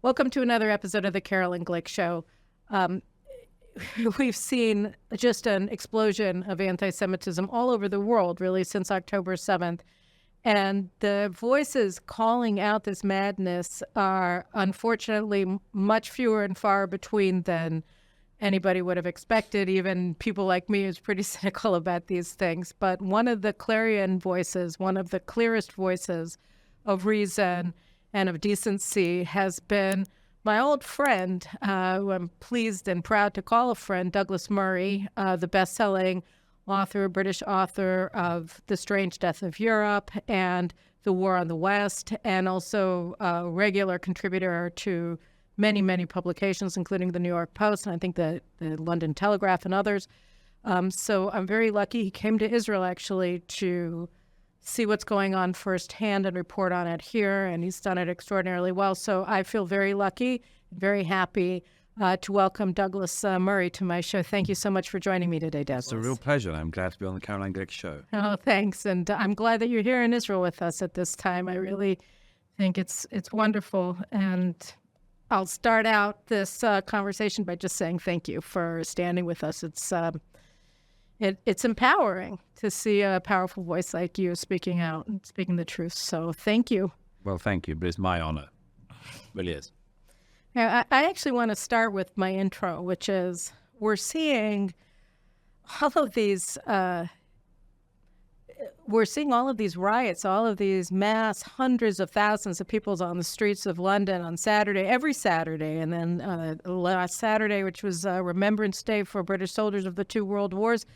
Welcome to another episode of the Caroline Glick Show. We've seen just an explosion of anti-Semitism all over the world, really, since October 7th. And the voices calling out this madness are unfortunately much fewer and far between than anybody would have expected. Even people like me who's pretty cynical about these things. But one of the clarion voices, one of the clearest voices of reason and of decency has been my old friend, who I'm pleased and proud to call a friend, Douglas Murray, the bestselling author, British author of The Strange Death of Europe and The War on the West, and also a regular contributor to many, many publications, including the New York Post, and I think the London Telegraph and others. So I'm very lucky. He came to Israel, actually, to see what's going on firsthand and report on it here, and he's done it extraordinarily well. So I feel very lucky, very happy to welcome Douglas Murray to my show. Thank you so much for joining me today, Douglas. It's a real pleasure. I'm glad to be on the Caroline Glick Show. Oh, thanks. And I'm glad that you're here in Israel with us at this time. I really think it's wonderful. And I'll start out this conversation by just saying thank you for standing with us. It's empowering to see a powerful voice like you speaking out and speaking the truth. So thank you. Well, thank you, but it's my honor. It really is. Now, I actually want to start with my intro, which is we're seeing all of these riots, all of these mass hundreds of thousands of people on the streets of London on Saturday, every Saturday, and then last Saturday, which was Remembrance Day for British soldiers of the two world wars.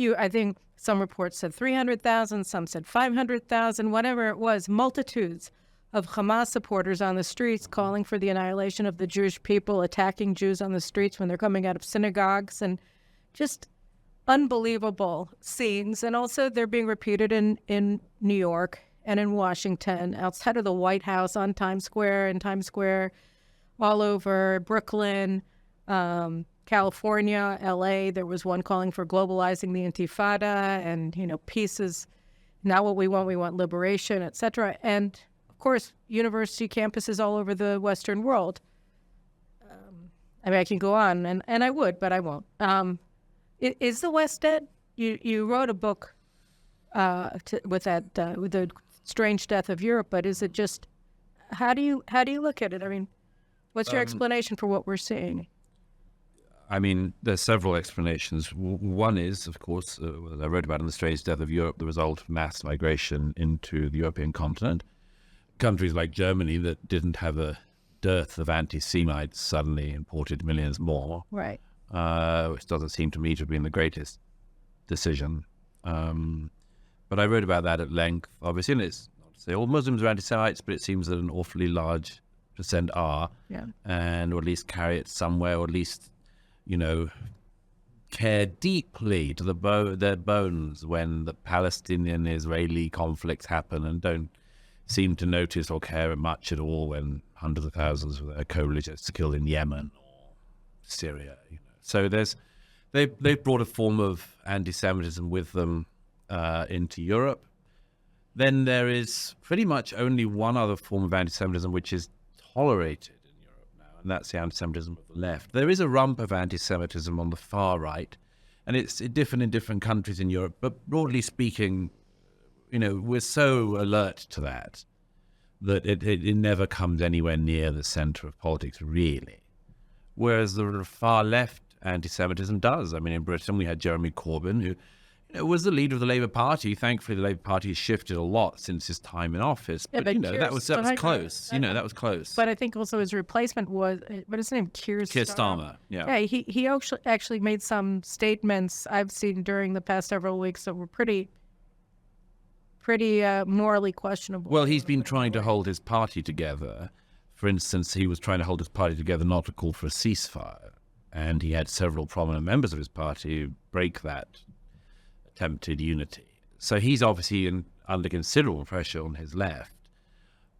I think some reports said 300,000, some said 500,000, whatever it was, multitudes of Hamas supporters on the streets calling for the annihilation of the Jewish people, attacking Jews on the streets when they're coming out of synagogues, and just unbelievable scenes. And also they're being repeated in New York and in Washington, outside of the White House, on Times Square, all over Brooklyn, California, LA. There was one calling for globalizing the Intifada, and, peace is not what we want liberation, etc. And of course, university campuses all over the Western world. I can go on, and I would, but I won't. Is the West dead? You wrote a book with the Strange Death of Europe, but is it just? How do you look at it? What's your explanation for what we're seeing? There's several explanations. One is, of course, I wrote about in The Strange Death of Europe, the result of mass migration into the European continent. Countries like Germany that didn't have a dearth of anti-Semites suddenly imported millions more. Right. Which doesn't seem to me to have been the greatest decision. But I wrote about that at length. Obviously, and it's not to say all Muslims are anti-Semites, but it seems that an awfully large percent are. Yeah. And or at least carry it somewhere, or at least, care deeply to their bones when the Palestinian-Israeli conflicts happen, and don't seem to notice or care much at all when hundreds of thousands of their co-religionists are killed in Yemen or Syria. So they've brought a form of anti-Semitism with them into Europe. Then there is pretty much only one other form of anti-Semitism which is tolerated in Europe now, and that's the anti-Semitism of the left. There is a rump of anti-Semitism on the far right, and it's different in different countries in Europe, but broadly speaking, we're so alert to that it never comes anywhere near the center of politics, really. Whereas the far left anti-Semitism does. In Britain, we had Jeremy Corbyn, who was the leader of the Labour Party. Thankfully, the Labour Party has shifted a lot since his time in office. Yeah, but that was close. That was close. But I think also his replacement was, what is his name? Keir Starmer. Yeah. Yeah, he actually made some statements I've seen during the past several weeks that were pretty morally questionable. Well, he's been trying to hold his party together. For instance, he was trying to hold his party together not to call for a ceasefire. And he had several prominent members of his party break that attempted unity. So he's obviously under considerable pressure on his left.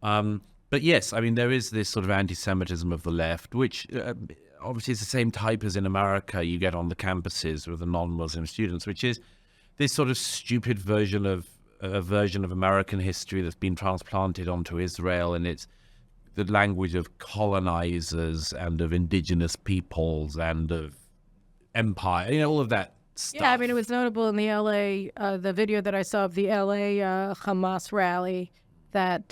But yes, there is this sort of anti-Semitism of the left, which obviously is the same type as in America you get on the campuses with the non-Muslim students, which is this sort of stupid version of American history that's been transplanted onto Israel, and it's the language of colonizers and of indigenous peoples and of empire, all of that stuff. Yeah, I mean, it was notable in the L.A., the video that I saw of the L.A. Hamas rally, that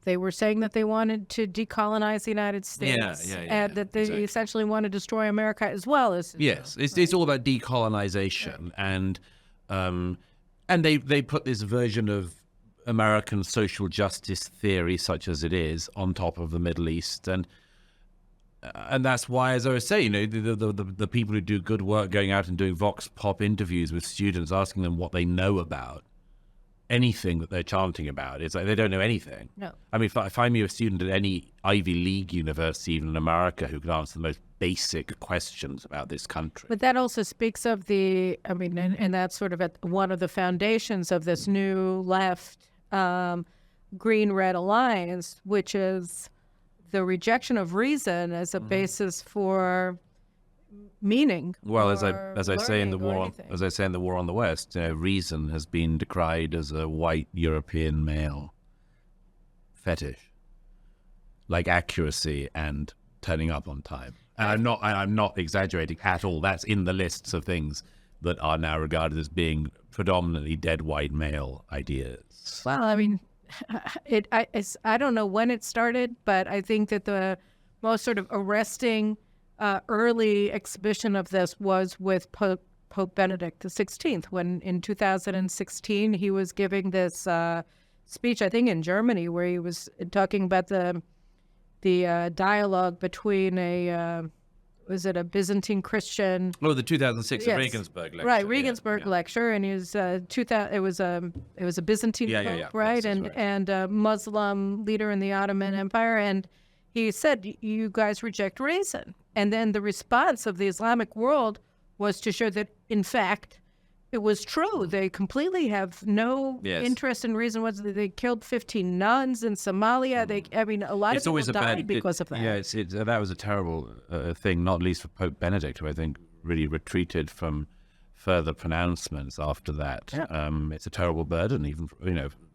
they were saying that they wanted to decolonize the United States, and that they essentially want to destroy America as well as Israel. Yes, it's all about decolonization, and they put this version of American social justice theory, such as it is, on top of the Middle East, and that's why, as I was saying, the people who do good work going out and doing vox pop interviews with students, asking them what they know about anything that they're chanting about, it's like they don't know anything. No. I mean, if I'm a student at any Ivy League university, even in America, who could answer the most basic questions about this country. But that also speaks of and that's sort of at one of the foundations of this new left green-red alliance, which is the rejection of reason as a basis for meaning. Well, as I say in the war on the West, reason has been decried as a white European male fetish, like accuracy and turning up on time. And I'm not exaggerating at all. That's in the lists of things that are now regarded as being predominantly dead white male ideas. Well, I mean, I don't know when it started, but I think that the most sort of arresting early exhibition of this was with Pope Benedict XVI, when in 2016 he was giving this speech, I think in Germany, where he was talking about the dialogue between was it a Byzantine Christian? Oh, the 2006 Yes. Regensburg lecture. Right, Regensburg lecture, and he was it was a Byzantine pope, right, and a Muslim leader in the Ottoman Empire, and he said, "You guys reject reason," and then the response of the Islamic world was to show that, in fact, it was true. They completely have no interest in reason. They killed 15 nuns in Somalia. A lot of people died because of that. Yeah, that was a terrible thing, not least for Pope Benedict, who I think really retreated from further pronouncements after that. Yeah. It's a terrible burden, even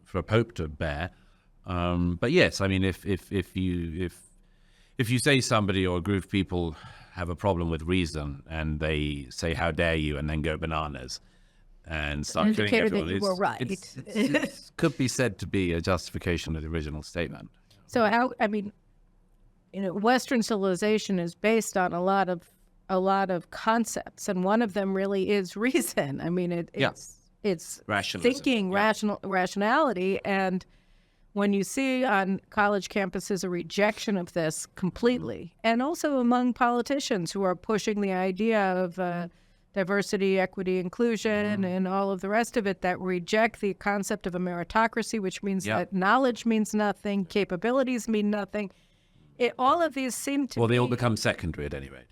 for a pope to bear. But yes, I mean, if you say somebody or a group of people have a problem with reason and they say, "How dare you," and then go bananas and start killing everyone, that you were right. It could be said to be a justification of the original statement. So Western civilization is based on a lot of concepts, and one of them really is reason. I mean, it's thinking, rationality, and when you see on college campuses a rejection of this completely, and also among politicians who are pushing the idea of diversity, equity, inclusion, and all of the rest of it, that reject the concept of a meritocracy, which means that knowledge means nothing, capabilities mean nothing. All of these seem to they all become secondary at any rate.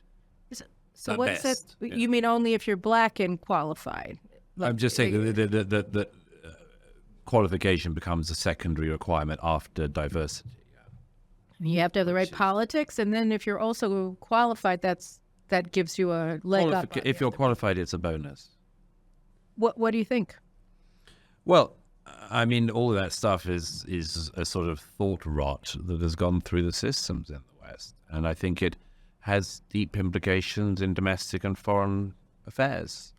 So what's that? You mean only if you're black and qualified? I'm just saying that qualification becomes a secondary requirement after diversity. You have to have the right politics, and then if you're also qualified, that gives you a leg up. If you're qualified, it's a bonus. What do you think? Well, I mean, all of that stuff is a sort of thought rot that has gone through the systems in the West, and I think it has deep implications in domestic and foreign affairs.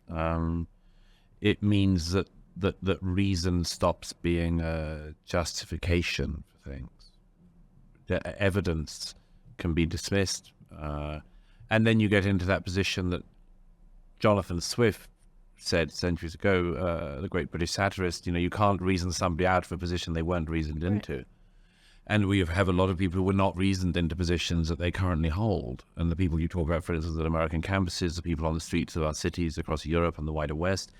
It means that reason stops being a justification for things. The evidence can be dismissed. And then you get into that position that Jonathan Swift said centuries ago, the great British satirist, you can't reason somebody out of a position they weren't reasoned into. And we have a lot of people who were not reasoned into positions that they currently hold. And the people you talk about, for instance, at American campuses, the people on the streets of our cities across Europe and the wider West,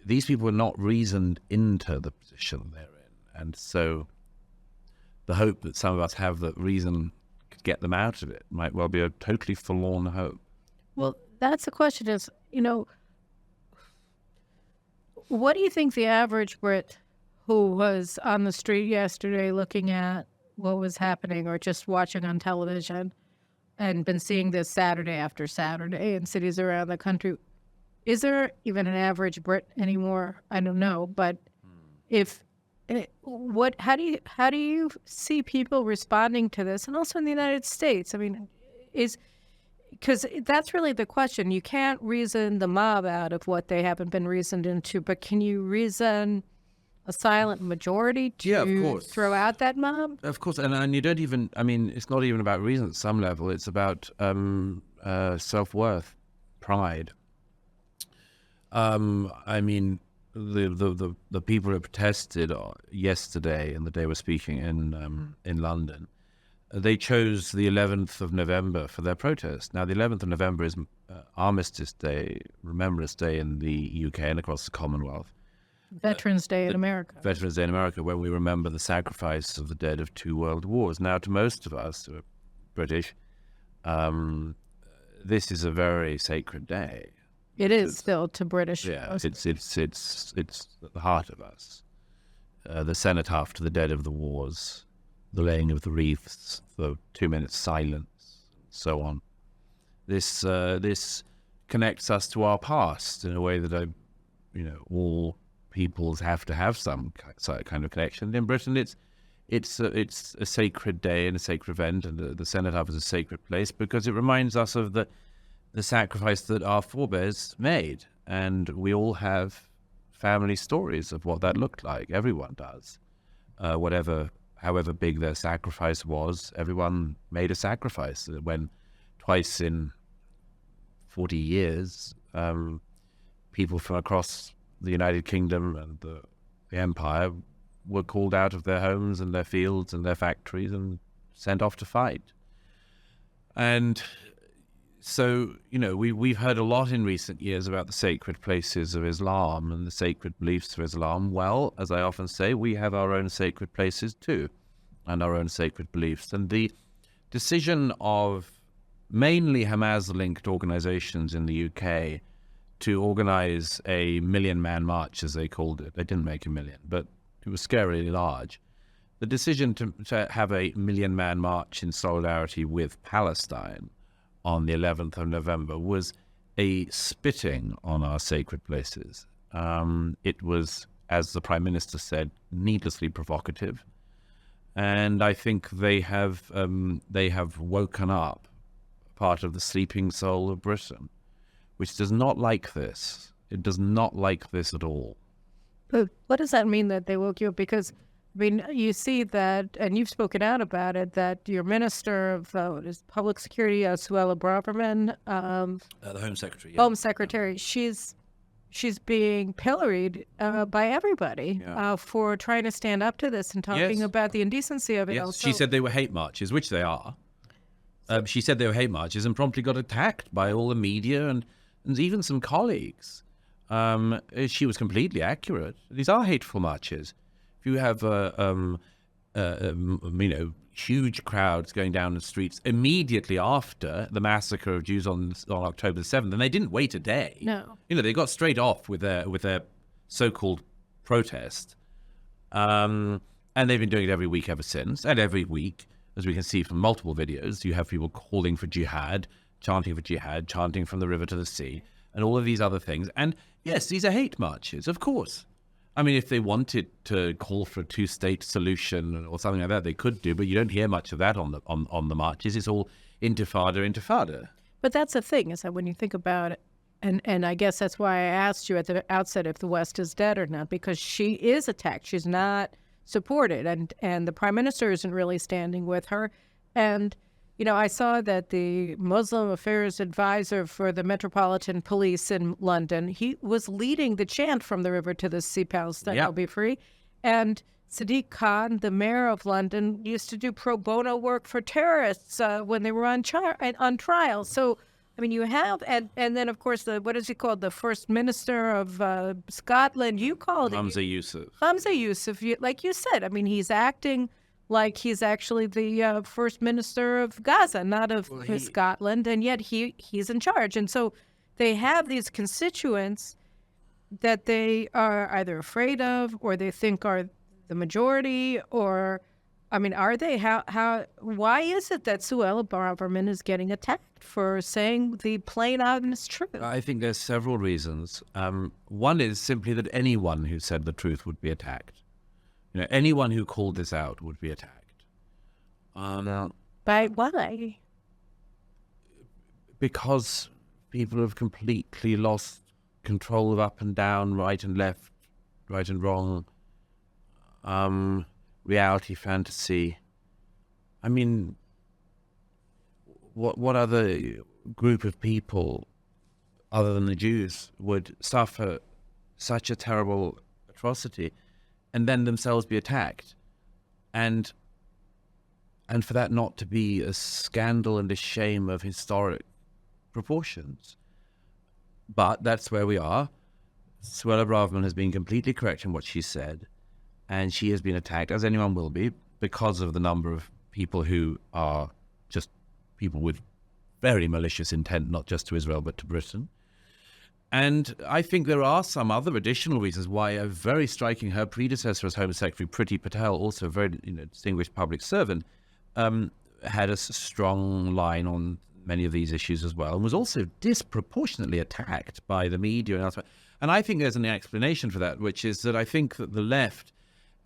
these people were not reasoned into the position they're in. And so the hope that some of us have that reason could get them out of it might well be a totally forlorn hope. Well, that's the question is, what do you think the average Brit who was on the street yesterday looking at what was happening or just watching on television and been seeing this Saturday after Saturday in cities around the country, is there even an average Brit anymore? I don't know. But if How do you see people responding to this, and also in the United States? I mean, because that's really the question. You can't reason the mob out of what they haven't been reasoned into, but can you reason a silent majority to throw out that mob? Of course, and you don't even, I mean, it's not even about reason at some level. It's about self-worth, pride. I mean, the people who protested yesterday and the day we're speaking in London, they chose the 11th of November for their protest. Now, the 11th of November is Armistice Day, Remembrance Day in the UK and across the Commonwealth. Veterans Day in America. Veterans Day in America, where we remember the sacrifice of the dead of 2 world wars. Now, to most of us who are British, this is a very sacred day. It is still to British. Yeah, it's at the heart of us. The cenotaph to the dead of the wars, the laying of the wreaths, the 2-minute silence, so on. This connects us to our past in a way that all peoples have to have some kind of connection. In Britain, it's a sacred day and a sacred event, and the cenotaph is a sacred place because it reminds us of the sacrifice that our forebears made, and we all have family stories of what that looked like. Everyone does. However big their sacrifice was, everyone made a sacrifice. When twice in 40 years, people from across the United Kingdom and the Empire were called out of their homes and their fields and their factories and sent off to fight. And so, we've heard a lot in recent years about the sacred places of Islam and the sacred beliefs of Islam. Well, as I often say, we have our own sacred places too, and our own sacred beliefs. And the decision of mainly Hamas-linked organizations in the UK to organize a 1 million-man march, as they called it. They didn't make 1 million, but it was scarily large. The decision to have a 1 million-man march in solidarity with Palestine on the 11th of November was a spitting on our sacred places. It was, as the Prime Minister said, needlessly provocative. And I think they have woken up part of the sleeping soul of Britain, which does not like this. It does not like this at all. But what does that mean that they woke you up? Because, I mean, you see that, and you've spoken out about it, that your Minister of Public Security, Suella Braverman, the Home Secretary. Yeah. Home Secretary, she's being pilloried by everybody for trying to stand up to this and talking about the indecency of it. Yes. Also. She said they were hate marches, which they are. She said they were hate marches and promptly got attacked by all the media and even some colleagues. She was completely accurate. These are hateful marches. If you have, huge crowds going down the streets immediately after the massacre of Jews on October the 7th, and they didn't wait a day. No. They got straight off with their so-called protest. And they've been doing it every week ever since. And every week, as we can see from multiple videos, you have people calling for jihad, chanting for jihad, chanting from the river to the sea, and all of these other things. And yes, these are hate marches, of course. I mean, if they wanted to call for a 2-state solution or something like that, they could do, but you don't hear much of that on the marches. It's all intifada. But that's the thing, is that when you think about it, and I guess that's why I asked you at the outset if the West is dead or not, because she is attacked. She's not supported, and the Prime Minister isn't really standing with her. And I saw that the Muslim Affairs Advisor for the Metropolitan Police in London, he was leading the chant from the river to the sea, Palestine will be free. And Sadiq Khan, the mayor of London, used to do pro bono work for terrorists when they were on trial. So, I mean, you have, and then, of course, what is he called? The First Minister of Scotland. You called Humza Yousaf. Humza Yousaf, like you said. I mean, he's acting like he's actually the First Minister of Gaza, not of Scotland, and yet he's in charge. And so they have these constituents that they are either afraid of or they think are the majority, or, I mean, are they? Why is it that Suella Braverman is getting attacked for saying the plain, honest truth? I think there's several reasons. One is simply that anyone who said the truth would be attacked. anyone who called this out would be attacked. By why? Because people have completely lost control of up and down, right and left, right and wrong, reality, fantasy. I mean, what other group of people, other than the Jews, would suffer such a terrible atrocity and then themselves be attacked? And for that not to be a scandal and a shame of historic proportions. But that's where we are. Suella Braverman has been completely correct in what she said, and she has been attacked, as anyone will be, because of the number of people who are just people with very malicious intent, not just to Israel, but to Britain. And I think there are some other additional reasons why a very striking, her predecessor as Home Secretary, Priti Patel, also a very distinguished public servant, had a strong line on many of these issues as well, and was also disproportionately attacked by the media and elsewhere. And I think there's an explanation for that, which is that I think that the left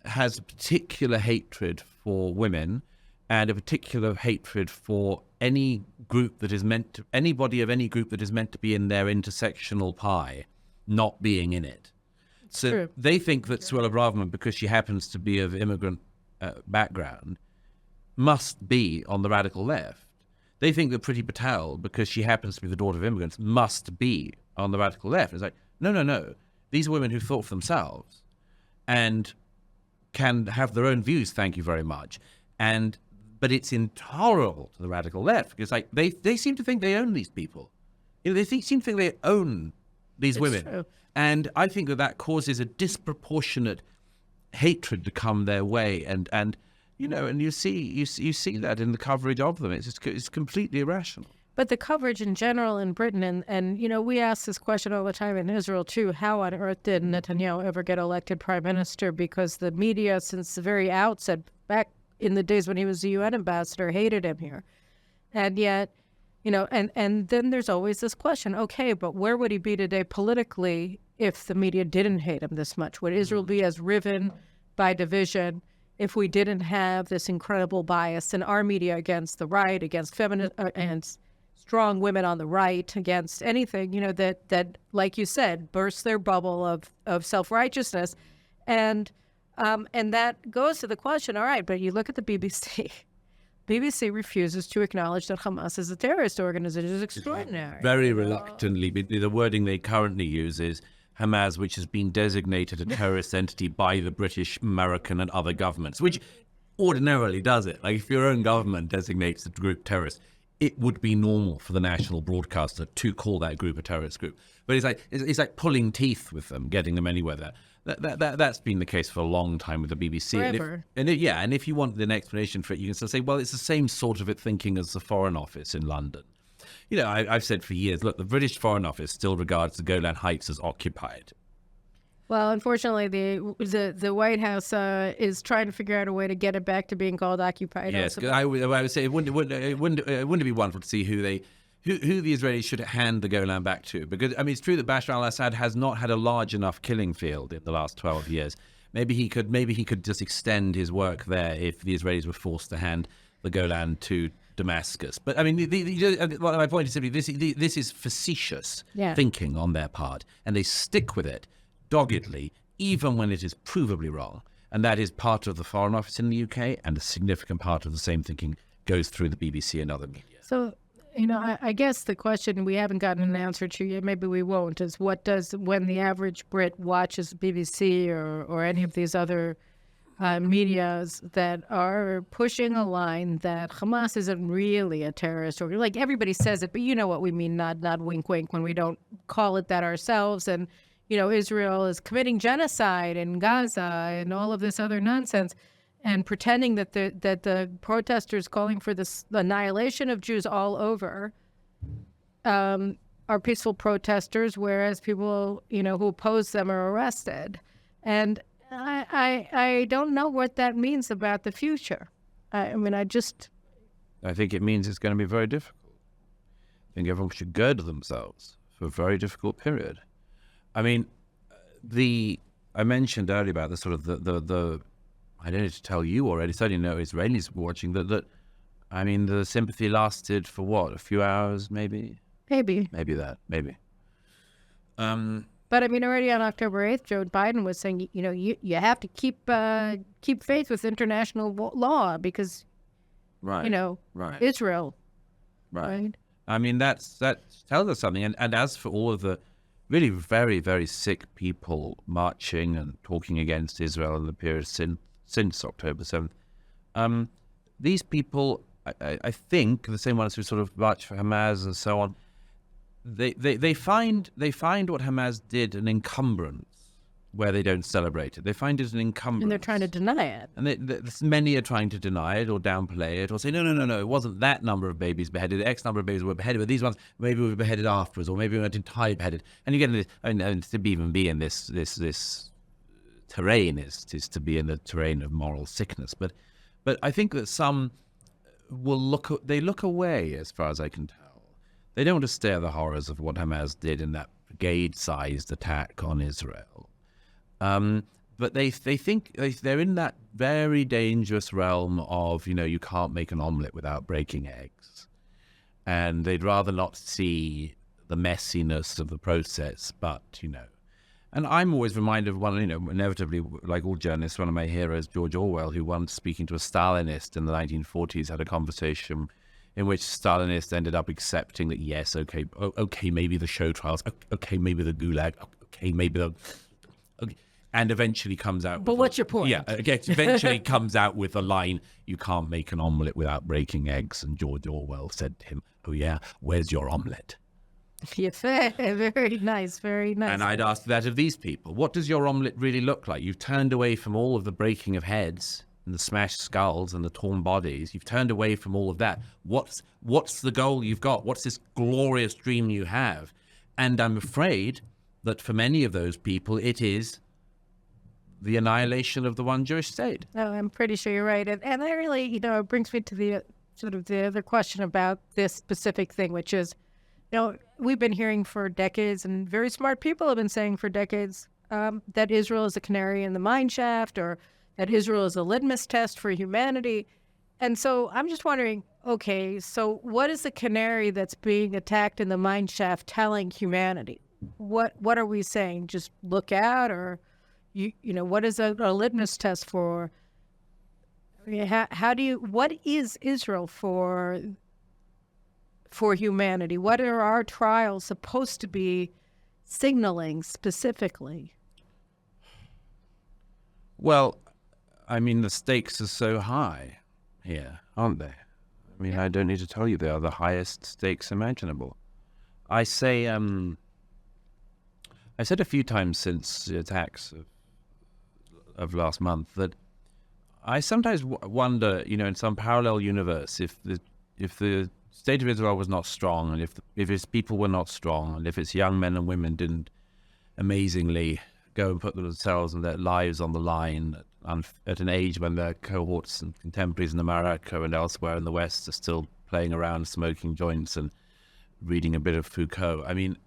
has a particular hatred for women and a particular hatred for any group that is meant to, anybody of any group that is meant to be in their intersectional pie, not being in it. So True. they think that Suella Braverman, because she happens to be of immigrant background, must be on the radical left. They think that Priti Patel, because she happens to be the daughter of immigrants, must be on the radical left. It's like, no. These are women who thought for themselves and can have their own views, thank you very much. But it's intolerable to the radical left because they seem to think they own these people. They seem to think they own these women. True. And I think that causes a disproportionate hatred to come their way. And you see that in the coverage of them. It's completely irrational. But the coverage in general in Britain, and we ask this question all the time in Israel too, how on earth did Netanyahu ever get elected prime minister? Because the media, since the very outset, back in the days when he was the UN ambassador, hated him here. And yet, and then there's always this question, okay, but where would he be today politically if the media didn't hate him this much? Would Israel be as riven by division if we didn't have this incredible bias in our media against the right, against feminist and strong women on the right, against anything, that, like you said, bursts their bubble of self-righteousness. And that goes to the question, all right, but you look at the BBC. BBC refuses to acknowledge that Hamas is a terrorist organization. It's extraordinary. Very reluctantly. The wording they currently use is Hamas, which has been designated a terrorist entity by the British, American, and other governments, which ordinarily does it. Like if your own government designates the group terrorist, it would be normal for the national broadcaster to call that group a terrorist group. But it's like pulling teeth with them, getting them anywhere there. That's been the case for a long time with the BBC. Forever. And if you want an explanation for it, you can still say, well, it's the same sort of thinking as the Foreign Office in London. I've said for years, look, the British Foreign Office still regards the Golan Heights as occupied. Well, unfortunately, the White House is trying to figure out a way to get it back to being called occupied. Yes, I would say it wouldn't be wonderful to see who the Israelis should hand the Golan back to. Because, it's true that Bashar al-Assad has not had a large enough killing field in the last 12 years. Maybe he could just extend his work there if the Israelis were forced to hand the Golan to Damascus. But, my point is simply this is facetious thinking on their part. And they stick with it doggedly, even when it is provably wrong. And that is part of the Foreign Office in the UK, and a significant part of the same thinking goes through the BBC and other media. So, I guess the question we haven't gotten an answer to yet, maybe we won't, is when the average Brit watches BBC or any of these other medias that are pushing a line that Hamas isn't really a terrorist organization. Like everybody says it, but you know what we mean, nod, wink, wink, when we don't call it that ourselves. And Israel is committing genocide in Gaza and all of this other nonsense, and pretending that the protesters calling for the annihilation of Jews all over are peaceful protesters, whereas people who oppose them are arrested. And I don't know what that means about the future. I think it means it's going to be very difficult. I think everyone should gird themselves for a very difficult period. I mentioned earlier about the sort of the I don't need to tell you already, certainly no Israelis watching, that I mean, the sympathy lasted for what, a few hours, maybe? Maybe. Maybe. But I mean, already on October 8th, Joe Biden was saying, you have to keep faith with international law because, Right. Israel. Right. I mean, that tells us something. And as for all of the really very, very sick people marching and talking against Israel in the period since October 7th, these people, I think, the same ones who sort of march for Hamas and so on, they find what Hamas did an encumbrance where they don't celebrate it. They find it an encumbrance. And they're trying to deny it. And many are trying to deny it or downplay it or say, no, it wasn't that number of babies beheaded. X number of babies were beheaded, but these ones maybe were beheaded afterwards, or maybe we weren't entirely beheaded. And you get this, and to even be in this terrain is to be in the terrain of moral sickness. But I think that some will look away, as far as I can tell. They don't want to stare at the horrors of what Hamas did in that brigade-sized attack on Israel. But they think they're in that very dangerous realm of, you can't make an omelette without breaking eggs. And they'd rather not see the messiness of the process, but, And I'm always reminded of one, inevitably, like all journalists, one of my heroes, George Orwell, who once speaking to a Stalinist in the 1940s had a conversation in which Stalinists ended up accepting that, yes, okay, maybe the show trials, okay, maybe the Gulag, okay, maybe the... Okay, and eventually comes out... But what's your point? Yeah, eventually comes out with a line, you can't make an omelette without breaking eggs. And George Orwell said to him, oh yeah, where's your omelette? Yeah, very nice, very nice. And I'd ask that of these people. What does your omelette really look like? You've turned away from all of the breaking of heads and the smashed skulls and the torn bodies. You've turned away from all of that. What's the goal you've got? What's this glorious dream you have? And I'm afraid that for many of those people, it is the annihilation of the one Jewish state. No, I'm pretty sure you're right. And that really, it brings me to the sort of the other question about this specific thing, which is, we've been hearing for decades, and very smart people have been saying for decades, that Israel is a canary in the mine shaft, or that Israel is a litmus test for humanity. And so I'm just wondering, okay, so what is the canary that's being attacked in the mine shaft telling humanity? What are we saying? Just look out, or what is a litmus test for? I mean, what is Israel for humanity? What are our trials supposed to be signaling specifically? Well, I mean, the stakes are so high here, aren't they? I mean, I don't need to tell you they are the highest stakes imaginable. I say, I said a few times since the attacks of last month that I sometimes wonder, in some parallel universe, if the state of Israel was not strong, and if its people were not strong, and if its young men and women didn't amazingly go and put themselves and their lives on the line at an age when their cohorts and contemporaries in America and elsewhere in the West are still playing around, smoking joints and reading a bit of Foucault. I mean,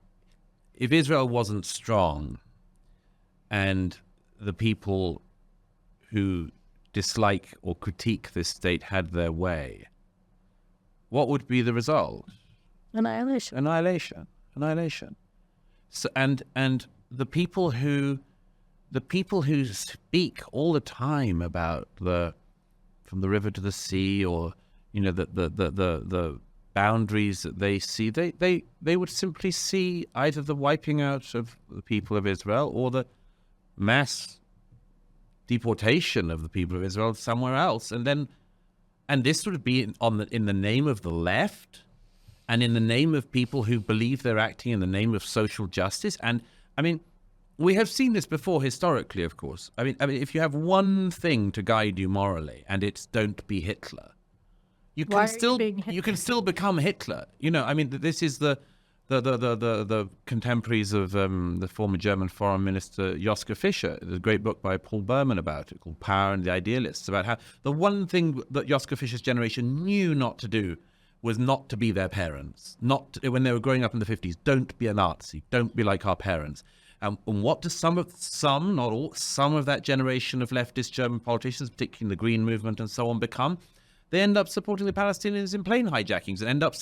if Israel wasn't strong and the people who dislike or critique this state had their way, what would be the result? Annihilation. So, and the people who speak all the time about from the river to the sea, or the boundaries that they see, they would simply see either the wiping out of the people of Israel or the mass deportation of the people of Israel somewhere else, and this would be in the name of the left, and in the name of people who believe they're acting in the name of social justice. And I mean, we have seen this before historically, of course. I mean, if you have one thing to guide you morally, and it's don't be Hitler, you can still become Hitler. I mean, this is the contemporaries of the former German foreign minister Joschka Fischer. There's a great book by Paul Berman about it called Power and the Idealists, about how the one thing that Joschka Fischer's generation knew not to do was not to be their parents. When they were growing up in the 50s, don't be a Nazi, don't be like our parents. And what do not all, some of that generation of leftist German politicians, particularly the Green movement and so on, become? They end up supporting the Palestinians in plane hijackings and end up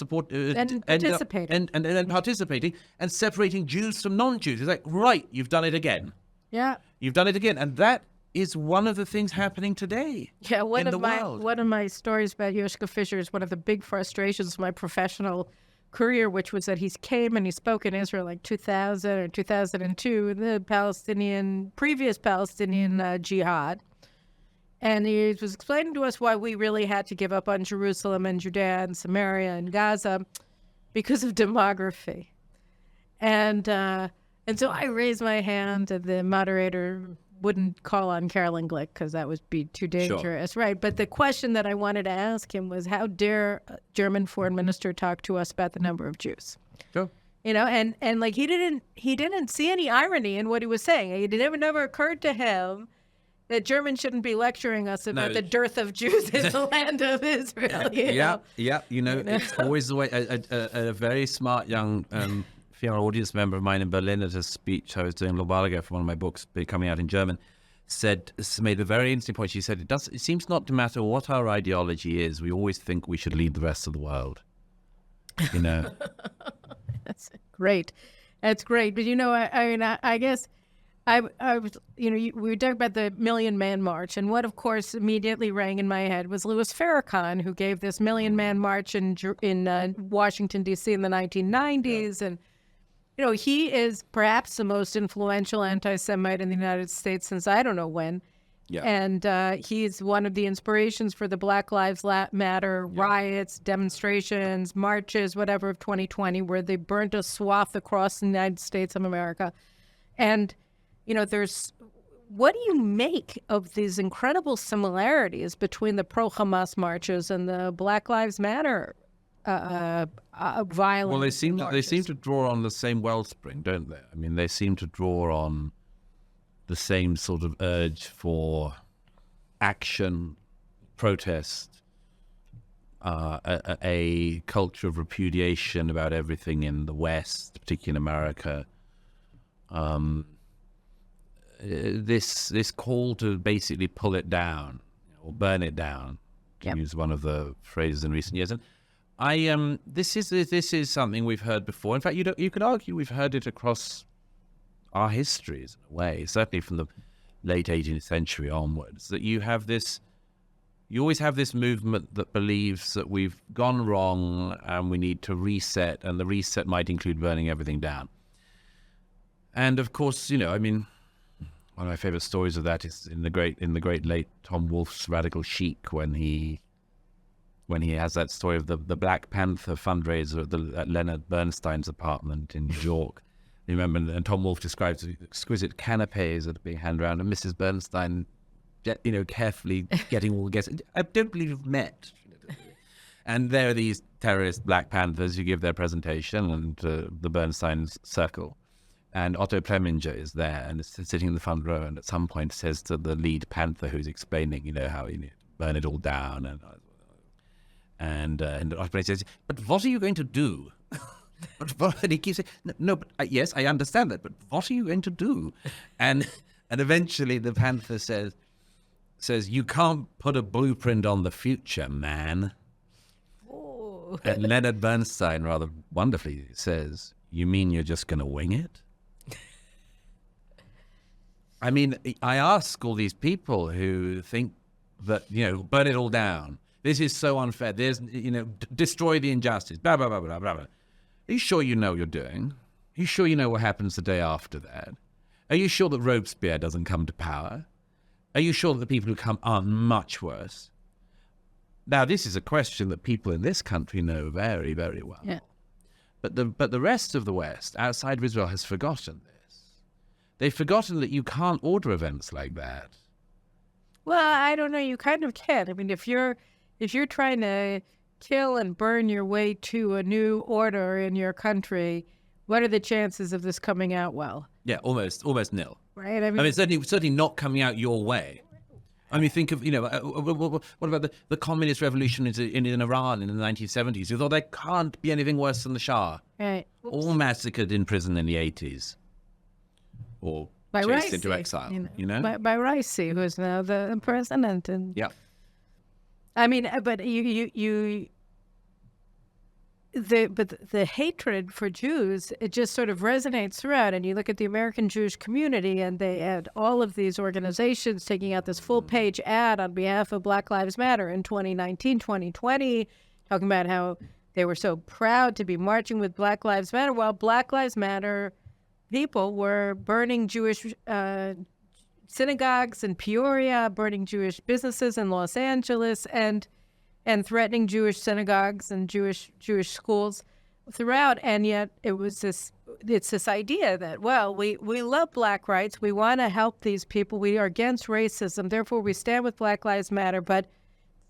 participating. And participating and separating Jews from non-Jews. It's like, right, you've done it again. Yeah. You've done it again. And that is one of the things happening today. Yeah, one in the world. One of my stories about Yoshka Fisher is one of the big frustrations of my professional career, which was that he came and he spoke in Israel like 2000 or 2002, the previous Palestinian jihad. And he was explaining to us why we really had to give up on Jerusalem and Judea and Samaria and Gaza because of demography. And so I raised my hand, and the moderator wouldn't call on Caroline Glick because that would be too dangerous, Sure. Right? But the question that I wanted to ask him was, how dare a German foreign minister talk to us about the number of Jews? Sure. And like he didn't see any irony in what he was saying. It never occurred to him that Germans shouldn't be lecturing us about the dearth of Jews in the land of Israel. Yeah. It's always the way. A very smart young female audience member of mine in Berlin at a speech I was doing a little while ago for one of my books coming out in German made a very interesting point. She said, it seems not to matter what our ideology is, we always think we should lead the rest of the world. That's great. That's great. But I guess I was, we were talking about the Million Man March, and what, of course, immediately rang in my head was Louis Farrakhan, who gave this Million Man March in Washington, D.C. in the 1990s. Yeah. And, he is perhaps the most influential anti-Semite in the United States since I don't know when. Yeah. And he's one of the inspirations for the Black Lives Matter riots, demonstrations, marches, whatever, of 2020, where they burnt a swath across the United States of America. And what do you make of these incredible similarities between the pro-Hamas marches and the Black Lives Matter violence? Well, they seem to draw on the same wellspring, don't they? I mean, they seem to draw on the same sort of urge for action, protest, a culture of repudiation about everything in the West, particularly in America. This call to basically pull it down or burn it down, to use one of the phrases in recent years. And this is something we've heard before. In fact, you could argue we've heard it across our histories in a way, certainly from the late 18th century onwards, that you always have this movement that believes that we've gone wrong and we need to reset, and the reset might include burning everything down. And of course, one of my favorite stories of that is in the great late Tom Wolfe's Radical Chic, when he has that story of the Black Panther fundraiser at Leonard Bernstein's apartment in New York. You remember, and Tom Wolfe describes the exquisite canapes that are being handed around, and Mrs. Bernstein, carefully getting all the guests. I don't believe you've met. And there are these terrorist Black Panthers who give their presentation, and the Bernstein's circle. And Otto Preminger is there and is sitting in the front row, and at some point says to the lead Panther who's explaining, how you burn it all down. And Otto Preminger says, but what are you going to do? And he keeps saying, no, but yes, I understand that, but what are you going to do? And eventually the Panther says, you can't put a blueprint on the future, man. Oh. And Leonard Bernstein rather wonderfully says, you mean you're just going to wing it? I mean, I ask all these people who think that, burn it all down. This is so unfair. There's, destroy the injustice, blah, blah, blah, blah, blah, blah. Are you sure you know what you're doing? Are you sure you know what happens the day after that? Are you sure that Robespierre doesn't come to power? Are you sure that the people who come are much worse? Now, this is a question that people in this country know very, very well. Yeah. But the rest of the West, outside of Israel, has forgotten this. They've forgotten that you can't order events like that. Well, I don't know. You kind of can. I mean, if you're trying to kill and burn your way to a new order in your country, what are the chances of this coming out well? Yeah, almost nil. Right. I mean, certainly not coming out your way. I mean, think of, what about the communist revolution in Iran in the 1970s? You thought there can't be anything worse than the Shah. Right. All massacred in prison in the 80s. or by chased Ricey, into exile. by Ricey, who's now the president. And Yeah. I mean, but the hatred for Jews, it just sort of resonates throughout. And you look at the American Jewish community, and they had all of these organizations taking out this full-page ad on behalf of Black Lives Matter in 2019, 2020, talking about how they were so proud to be marching with Black Lives Matter, while Black Lives Matter people were burning Jewish synagogues in Peoria, burning Jewish businesses in Los Angeles, and threatening Jewish synagogues and Jewish schools throughout. And yet it's this idea that, well, we love Black rights. We want to help these people. We are against racism. Therefore, we stand with Black Lives Matter. But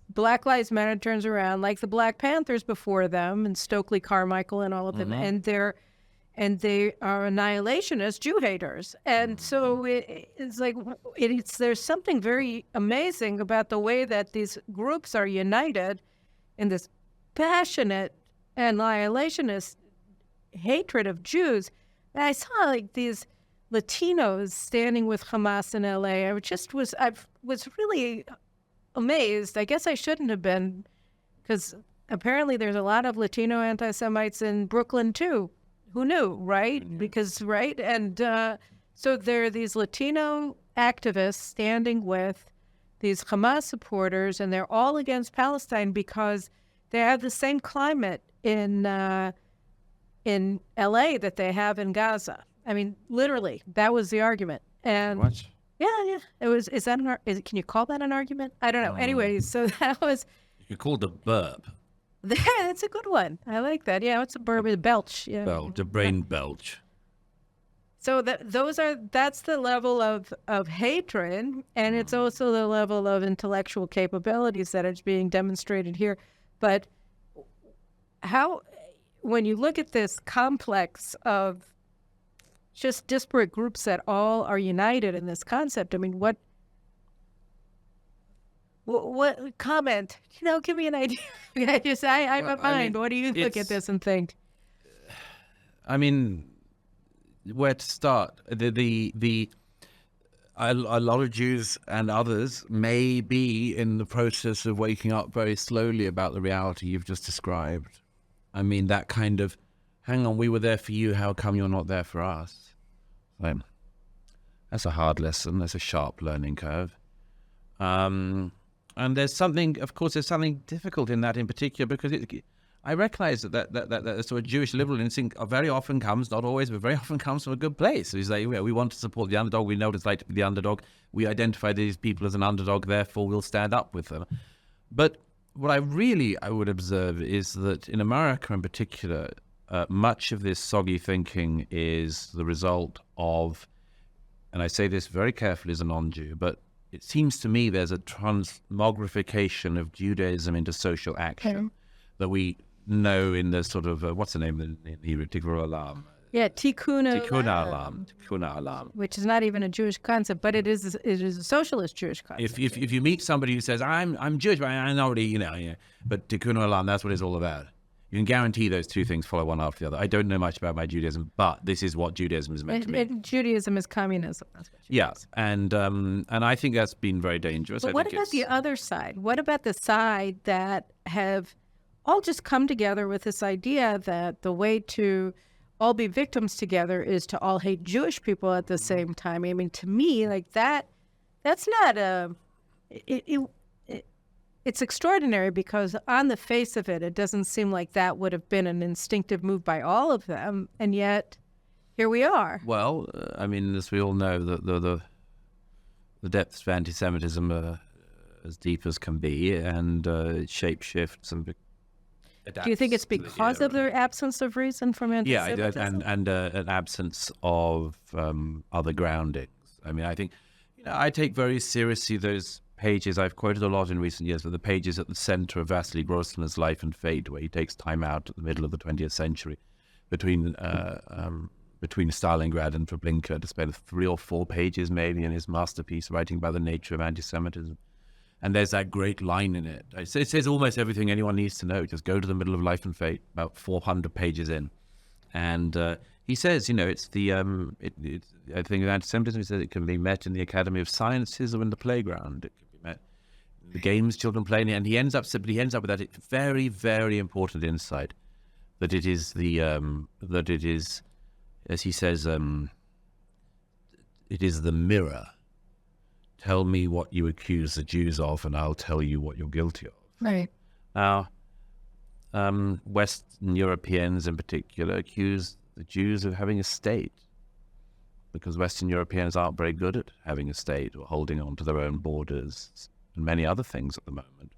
Black Lives Matter turns around, like the Black Panthers before them, and Stokely Carmichael and all of them, and they are annihilationists, Jew haters. And so it's like there's something very amazing about the way that these groups are united in this passionate annihilationist hatred of Jews. And I saw like these Latinos standing with Hamas in LA. I was really amazed. I guess I shouldn't have been, because apparently there's a lot of Latino anti-Semites in Brooklyn too. Who knew, right? Because, right? And so there are these Latino activists standing with these Hamas supporters, and they're all against Palestine because they have the same climate in LA that they have in Gaza. I mean, literally, that was the argument. And What? yeah. It was. Is that can you call that an argument? I don't know. Anyways, so that was. You called a burp. That's a good one. I like that. Yeah, what's a burp? A belch. Yeah. Belch, a brain belch. So that's the level of hatred, and it's also the level of intellectual capabilities that is being demonstrated here. But when you look at this complex of just disparate groups that all are united in this concept, I mean, what comment? Give me an idea. I have a mind. What do you look at this and think? I mean, where to start? A lot of Jews and others may be in the process of waking up very slowly about the reality you've just described. I mean, that kind of, hang on, we were there for you, how come you're not there for us? That's a hard lesson. That's a sharp learning curve. And there's something difficult in that in particular, because I recognize that sort of Jewish liberal instinct very often comes, not always, but very often comes from a good place. We say, we want to support the underdog. We know what it's like to be the underdog. We identify these people as an underdog, therefore we'll stand up with them. But what I would observe is that in America in particular, much of this soggy thinking is the result of, and I say this very carefully as a non-Jew, but it seems to me there's a transmogrification of Judaism into social action that we know in the sort of, what's the name in Hebrew? Tikkun Olam. Yeah, Tikkun Olam. Which is not even a Jewish concept, but it is a socialist Jewish concept. If you meet somebody who says, I'm Jewish, but I already, but Tikkun Olam, that's what it's all about. You can guarantee those two things follow one after the other. I don't know much about my Judaism, but this is what Judaism is meant to be. Judaism is communism. That's what is. And I think that's been very dangerous. But what about the other side? What about the side that have all just come together with this idea that the way to all be victims together is to all hate Jewish people at the same time? I mean, to me, like that's not it's extraordinary, because on the face of it, it doesn't seem like that would have been an instinctive move by all of them, and yet here we are. Well, I mean, as we all know, the depths of anti-Semitism are as deep as can be, and it shape-shifts and adapts. Do you think it's because of the absence of reason from anti-Semitism? Yeah, and an absence of other groundings. I mean, I think, I take very seriously those pages I've quoted a lot in recent years, but the pages at the center of Vasily Grossman's Life and Fate, where he takes time out at the middle of the 20th century between Stalingrad and Treblinka to spend 3 or 4 pages maybe in his masterpiece writing about the nature of anti-Semitism. And there's that great line in it. It says almost everything anyone needs to know. Just go to the middle of Life and Fate, about 400 pages in. And he says, it's the I think anti-Semitism, he says it can be met in the Academy of Sciences or in the playground. It can be met in the games children play, and he ends up with that very, very important insight that it is as he says, it is the mirror. Tell me what you accuse the Jews of, and I'll tell you what you're guilty of. Right. Now, Western Europeans in particular accuse the Jews of having a state, because Western Europeans aren't very good at having a state or holding on to their own borders and many other things at the moment.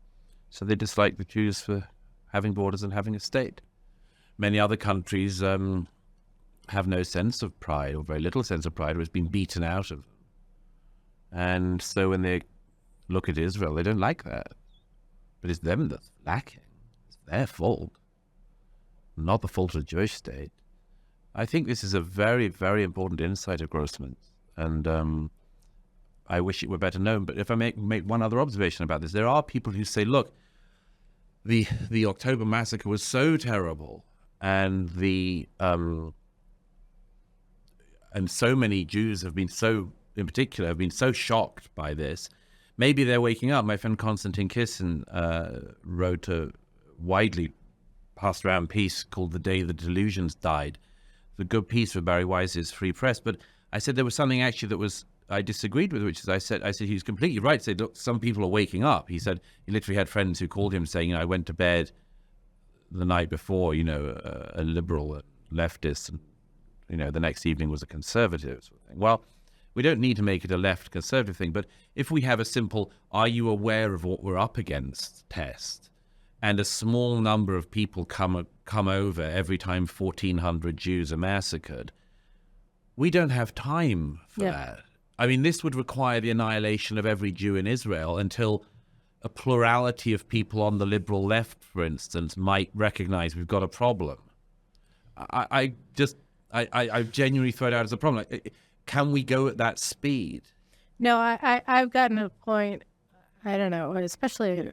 So they dislike the Jews for having borders and having a state. Many other countries have no sense of pride, or very little sense of pride, or has been beaten out of them. And so when they look at Israel, they don't like that. But it's them that's lacking. It's their fault, not the fault of the Jewish state. I think this is a very, very important insight of Grossman's, and I wish it were better known. But if I make one other observation about this, there are people who say, look, the October massacre was so terrible, and and so many Jews have been so shocked by this. Maybe they're waking up. My friend Konstantin Kisin wrote a widely passed around piece called "The Day the Delusions Died." It's a good piece for Barry Wise's Free Press. But I said there was something actually that I disagreed with, which is I said he was completely right. He said, look, some people are waking up. He said he literally had friends who called him saying, I went to bed the night before, a liberal, leftist, and the next evening was a conservative sort of thing. Well, we don't need to make it a left conservative thing, but if we have a simple, are you aware of what we're up against test, and a small number of people come over every time 1,400 Jews are massacred, we don't have time for that. I mean, this would require the annihilation of every Jew in Israel until a plurality of people on the liberal left, for instance, might recognize we've got a problem. I genuinely throw it out as a problem. Can we go at that speed? No, I've gotten to a point, I don't know, especially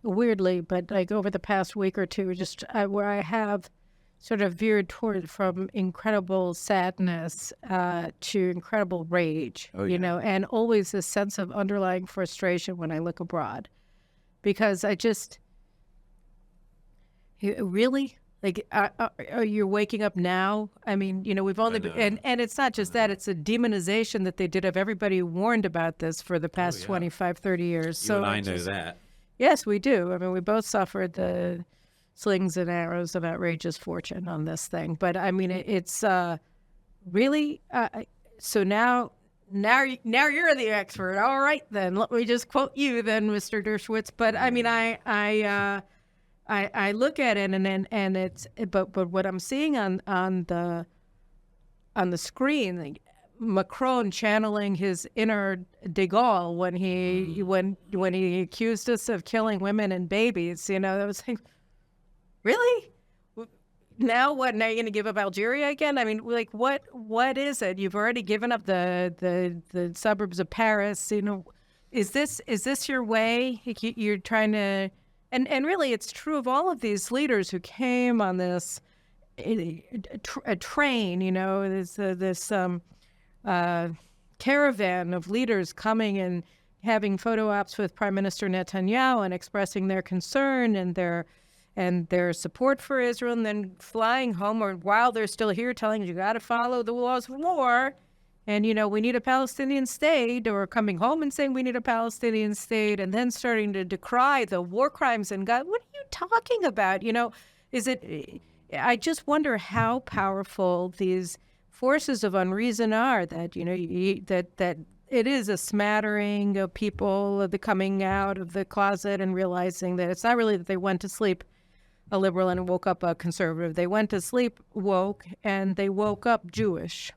weirdly, but like over the past week or two, just where I have sort of veered toward from incredible sadness to incredible rage, and always a sense of underlying frustration when I look abroad. Because really? Like, are you waking up now? I mean, we've only been, and it's not just that, it's a demonization that they did of everybody who warned about this for the past 25, 30 years. You and I know that. Yes, we do. I mean, we both suffered the slings and arrows of outrageous fortune on this thing. But I mean, it's really, so now you're the expert. All right, then let me just quote you then, Mr. Dershowitz. But I mean, I look at it and it's but what I'm seeing on the screen, like Macron channeling his inner de Gaulle when he accused us of killing women and babies, that was like, really? Now what? Now you're going to give up Algeria again? I mean, like, what is it? You've already given up the suburbs of Paris. Is this your way? You're trying to. And really, it's true of all of these leaders who came on this a train. There's this caravan of leaders coming and having photo ops with Prime Minister Netanyahu and expressing their concern and their support for Israel, and then flying home, or while they're still here, telling you got to follow the laws of war. And, we need a Palestinian state, or coming home and saying we need a Palestinian state, and then starting to decry the war crimes and God. What are you talking about? I just wonder how powerful these forces of unreason are, that, that it is a smattering of people, the coming out of the closet and realizing that it's not really that they went to sleep a liberal and woke up a conservative. They went to sleep woke and they woke up Jewish.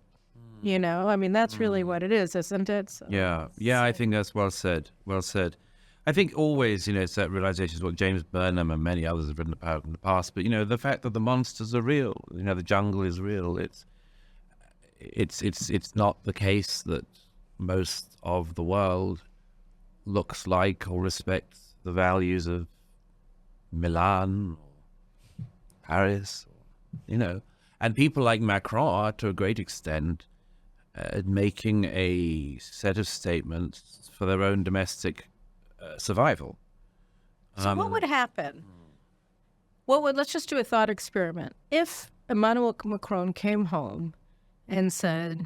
I mean, that's really what it is, isn't it? So, yeah, I think that's well said. I think always, it's that realization is what James Burnham and many others have written about in the past. But, the fact that the monsters are real, the jungle is real. It's not the case that most of the world looks like or respects the values of Milan or Paris, And people like Macron are, to a great extent, making a set of statements for their own domestic survival. So what would happen? Let's just do a thought experiment. If Emmanuel Macron came home and said,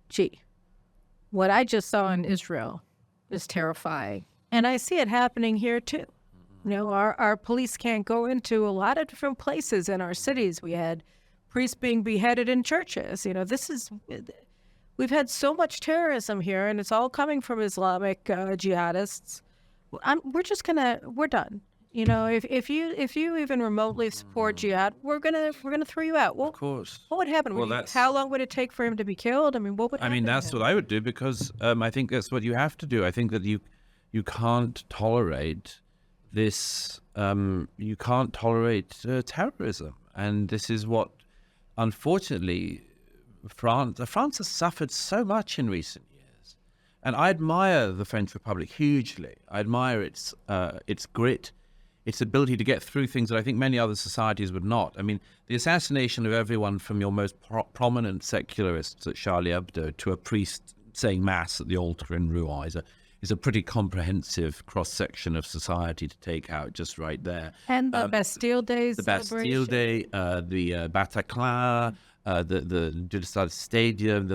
gee, what I just saw in Israel is terrifying. And I see it happening here too. You know, our police can't go into a lot of different places in our cities. We had priests being beheaded in churches. You know, we've had so much terrorism here, and it's all coming from Islamic jihadists. We're done. You know, if you even remotely support jihad, we're gonna throw you out. Well, of course. What would happen? How long would it take for him to be killed? I mean, what would happen? I mean, that's what I would do, because I think that's what you have to do. I think that you can't tolerate this. You can't tolerate terrorism, and this is what, unfortunately, France has suffered so much in recent years. And I admire the French Republic hugely. I admire its grit, its ability to get through things that I think many other societies would not. I mean, the assassination of everyone from your most prominent secularists at Charlie Hebdo to a priest saying mass at the altar in Rouen is a pretty comprehensive cross-section of society to take out just right there. And the Bastille Day the Bastille Day, the Bataclan, the Stadium,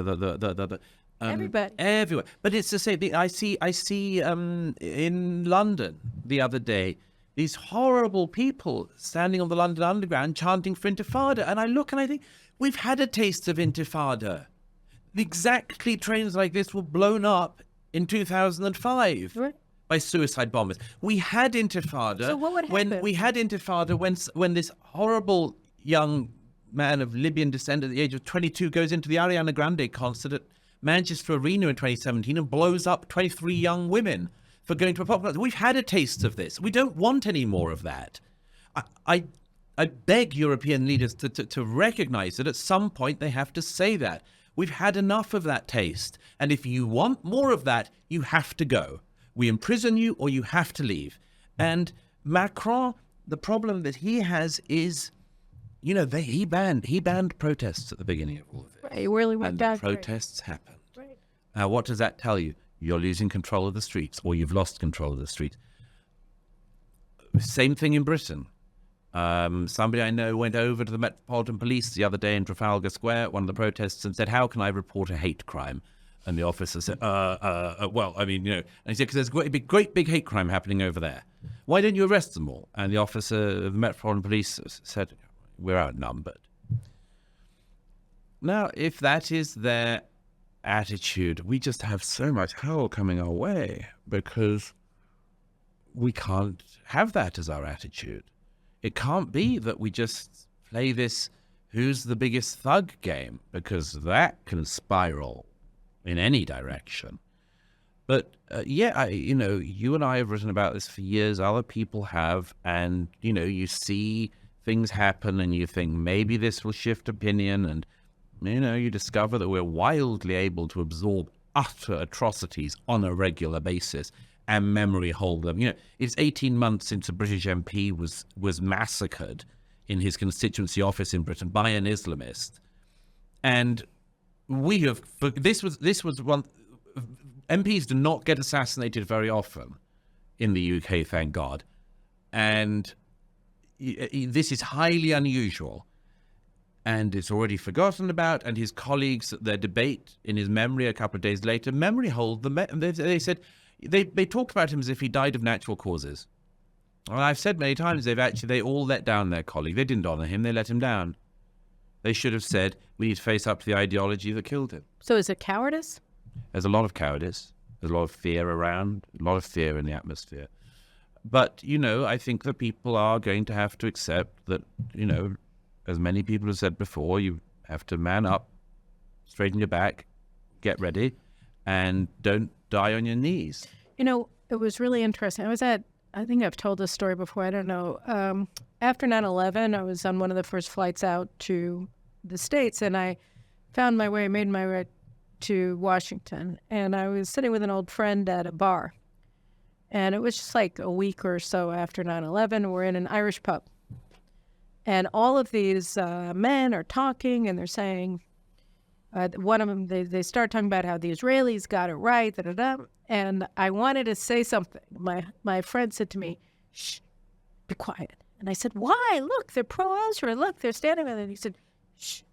everybody, everywhere. But it's the same thing. I see in London the other day these horrible people standing on the London Underground chanting for Intifada, and I look and I think, we've had a taste of Intifada. Exactly, trains like this were blown up in 2005 by suicide bombers. We had Intifada. So what would happen? We had Intifada when this horrible young man of Libyan descent at the age of 22 goes into the Ariana Grande concert at Manchester Arena in 2017 and blows up 23 young women for going to a pop concert. We've had a taste of this. We don't want any more of that. I beg European leaders to recognize that at some point they have to say that. We've had enough of that taste. And if you want more of that, you have to go. We imprison you or you have to leave. And Macron, the problem that he has is, you know, he banned protests at the beginning of all of this. Right, he really went down. Protests happened. Right. Now, what does that tell you? You're losing control of the streets, or you've lost control of the streets. Same thing in Britain. Somebody I know went over to the Metropolitan Police the other day in Trafalgar Square, one of the protests, and said, how can I report a hate crime? And the officer said, well, I mean, you know, and he said, because there's a great big hate crime happening over there. Why don't you arrest them all? And the officer of the Metropolitan Police said, we're outnumbered. Now, if that is their attitude, we just have so much hell coming our way, because we can't have that as our attitude. It can't be that we just play this who's the biggest thug game, because that can spiral in any direction. But you know, you and I have written about this for years, other people have, and, you know, you see things happen and you think maybe this will shift opinion, and, you know, you discover that we're wildly able to absorb utter atrocities on a regular basis and memory hold them. You know, it's 18 months since a British MP was massacred in his constituency office in Britain by an Islamist, and this was one. MPs do not get assassinated very often in the UK, thank God, and this is highly unusual, and it's already forgotten about. And his colleagues at their debate in his memory a couple of days later, memory hold them. They said. They talked about him as if he died of natural causes. Well, I've said many times they all let down their colleague. They didn't honour him. They let him down. They should have said, we need to face up to the ideology that killed him. So is it cowardice? There's a lot of cowardice. There's a lot of fear around, a lot of fear in the atmosphere. But, you know, I think that people are going to have to accept that, you know, as many people have said before, you have to man up, straighten your back, get ready, and don't die on your knees. You know, it was really interesting. I think I've told this story before, I don't know. After 9/11, I was on one of the first flights out to the States, and I made my way to Washington, and I was sitting with an old friend at a bar. And it was just like a week or so after 9/11. We're in an Irish pub. And all of these men are talking, and they're saying, one of them, they start talking about how the Israelis got it right, and I wanted to say something. My friend said to me, "Shh, be quiet." And I said, "Why? Look, they're pro-Israel. Look, they're standing with it." And he said, "Shh."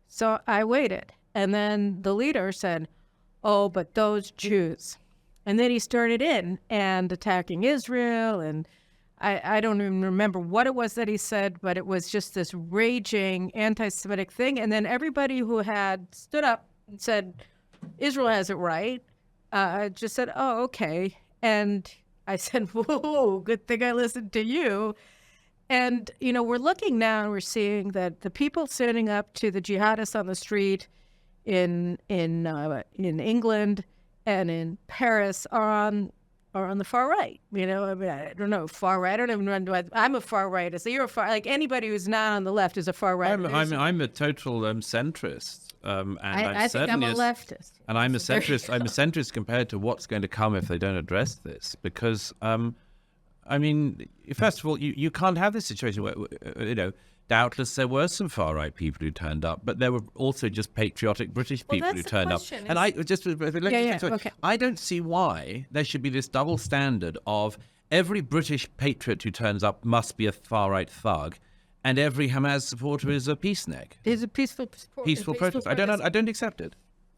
So I waited. And then the leader said, "Oh, but those Jews." And then he started in and attacking Israel. And I don't even remember what it was that he said, but it was just this raging anti-Semitic thing. And then everybody who had stood up and said, Israel has it right, just said, "Oh, okay." And I said, "Whoa, good thing I listened to you." And, we're looking now and we're seeing that the people standing up to the jihadists on the street in England and in Paris are on the far right. I don't know, far right. I don't even know. I'm a far right. So you're a far, like anybody who's not on the left is a far right. I'm a total centrist. And I think I'm a leftist. And I'm a centrist. I'm a centrist compared to what's going to come if they don't address this. Because, first of all, you can't have this situation where, doubtless there were some far-right people who turned up, but there were also just patriotic British people who turned up. And I don't see why there should be this double standard of every British patriot who turns up must be a far-right thug, and every Hamas supporter is a peacenik. Is a peaceful protest. I don't accept it.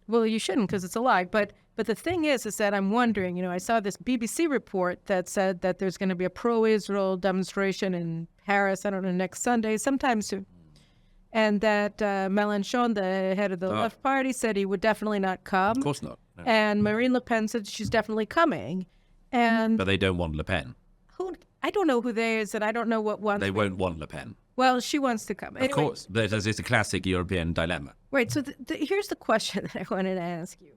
Well, you shouldn't, because it's a lie. But the thing is that I'm wondering, I saw this BBC report that said that there's going to be a pro-Israel demonstration in Paris, I don't know, next Sunday, sometime soon. And that Mélenchon, the head of the left party, said he would definitely not come. Of course not. No. And Marine Le Pen said she's definitely coming. But they don't want Le Pen. I don't know who they is, and I don't know what one. They won't want Le Pen. Well, she wants to come. Anyway, of course. It's a classic European dilemma. Right. So here's the question that I wanted to ask you.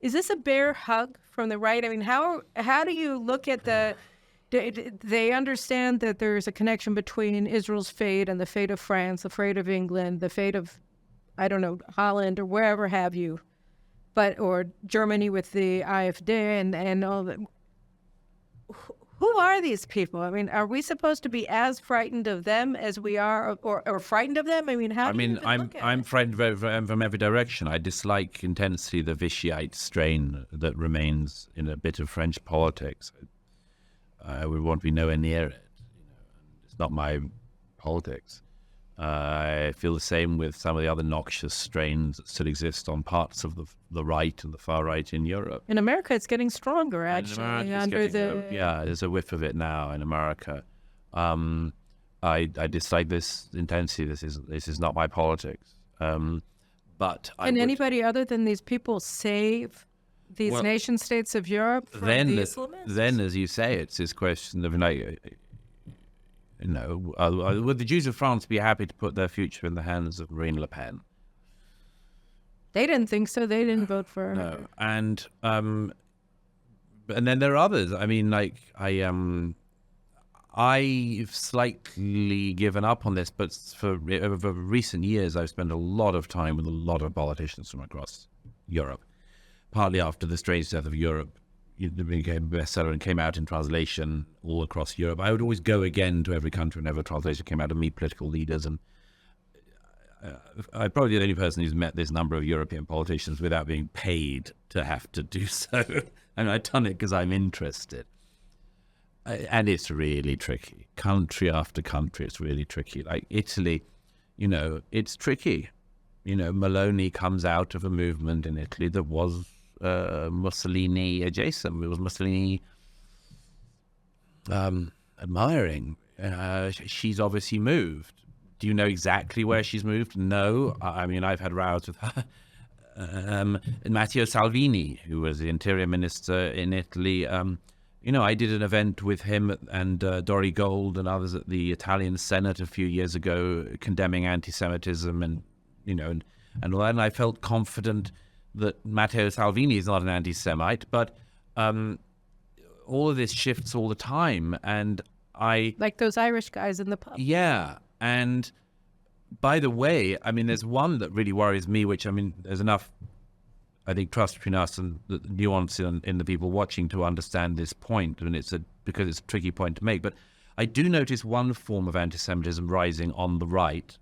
Is this a bear hug from the right? I mean, how do you look at they understand that there's a connection between Israel's fate and the fate of France, the fate of England, the fate of, I don't know, Holland or wherever have you, or Germany with the AfD and all that. Who are these people? I mean, are we supposed to be as frightened of them as we are, or frightened of them? I mean, I'm frightened from every direction. I dislike intensely the Vichyite strain that remains in a bit of French politics. I would want to be nowhere near it. It's not my politics. I feel the same with some of the other noxious strains that still exist on parts of the right and the far right in Europe. In America, it's getting stronger, actually. There's a whiff of it now in America. I dislike this intensely. This is not my politics. But can anybody other than these people save these nation states of Europe from the Islamists? Then, as you say, it's this question of would the Jews of France be happy to put their future in the hands of Marine Le Pen? They didn't think so. They didn't vote for her. No. And then there are others. I mean, I've slightly given up on this, but over recent years, I've spent a lot of time with a lot of politicians from across Europe, partly after the strange death of Europe. It became a bestseller and came out in translation all across Europe. I would always go again to every country whenever a translation came out and meet political leaders. And I'm probably the only person who's met this number of European politicians without being paid to have to do so. And I've done it because I'm interested. And it's really tricky. Country after country, it's really tricky. Like Italy, it's tricky. Meloni comes out of a movement in Italy that was Mussolini adjacent. It was Mussolini admiring. She's obviously moved. Do you know exactly where she's moved? No. I mean, I've had rows with her. Matteo Salvini, who was the interior minister in Italy, I did an event with him and Dori Gold and others at the Italian Senate a few years ago, condemning antisemitism and all that. And I felt confident that Matteo Salvini is not an anti-Semite, but all of this shifts all the time. And like those Irish guys in the pub. Yeah. And by the way, I mean, there's one that really worries me, which, I mean, there's enough, I think, trust between us and the nuance in the people watching to understand this point. And because it's a tricky point to make. But I do notice one form of anti-Semitism rising on the right,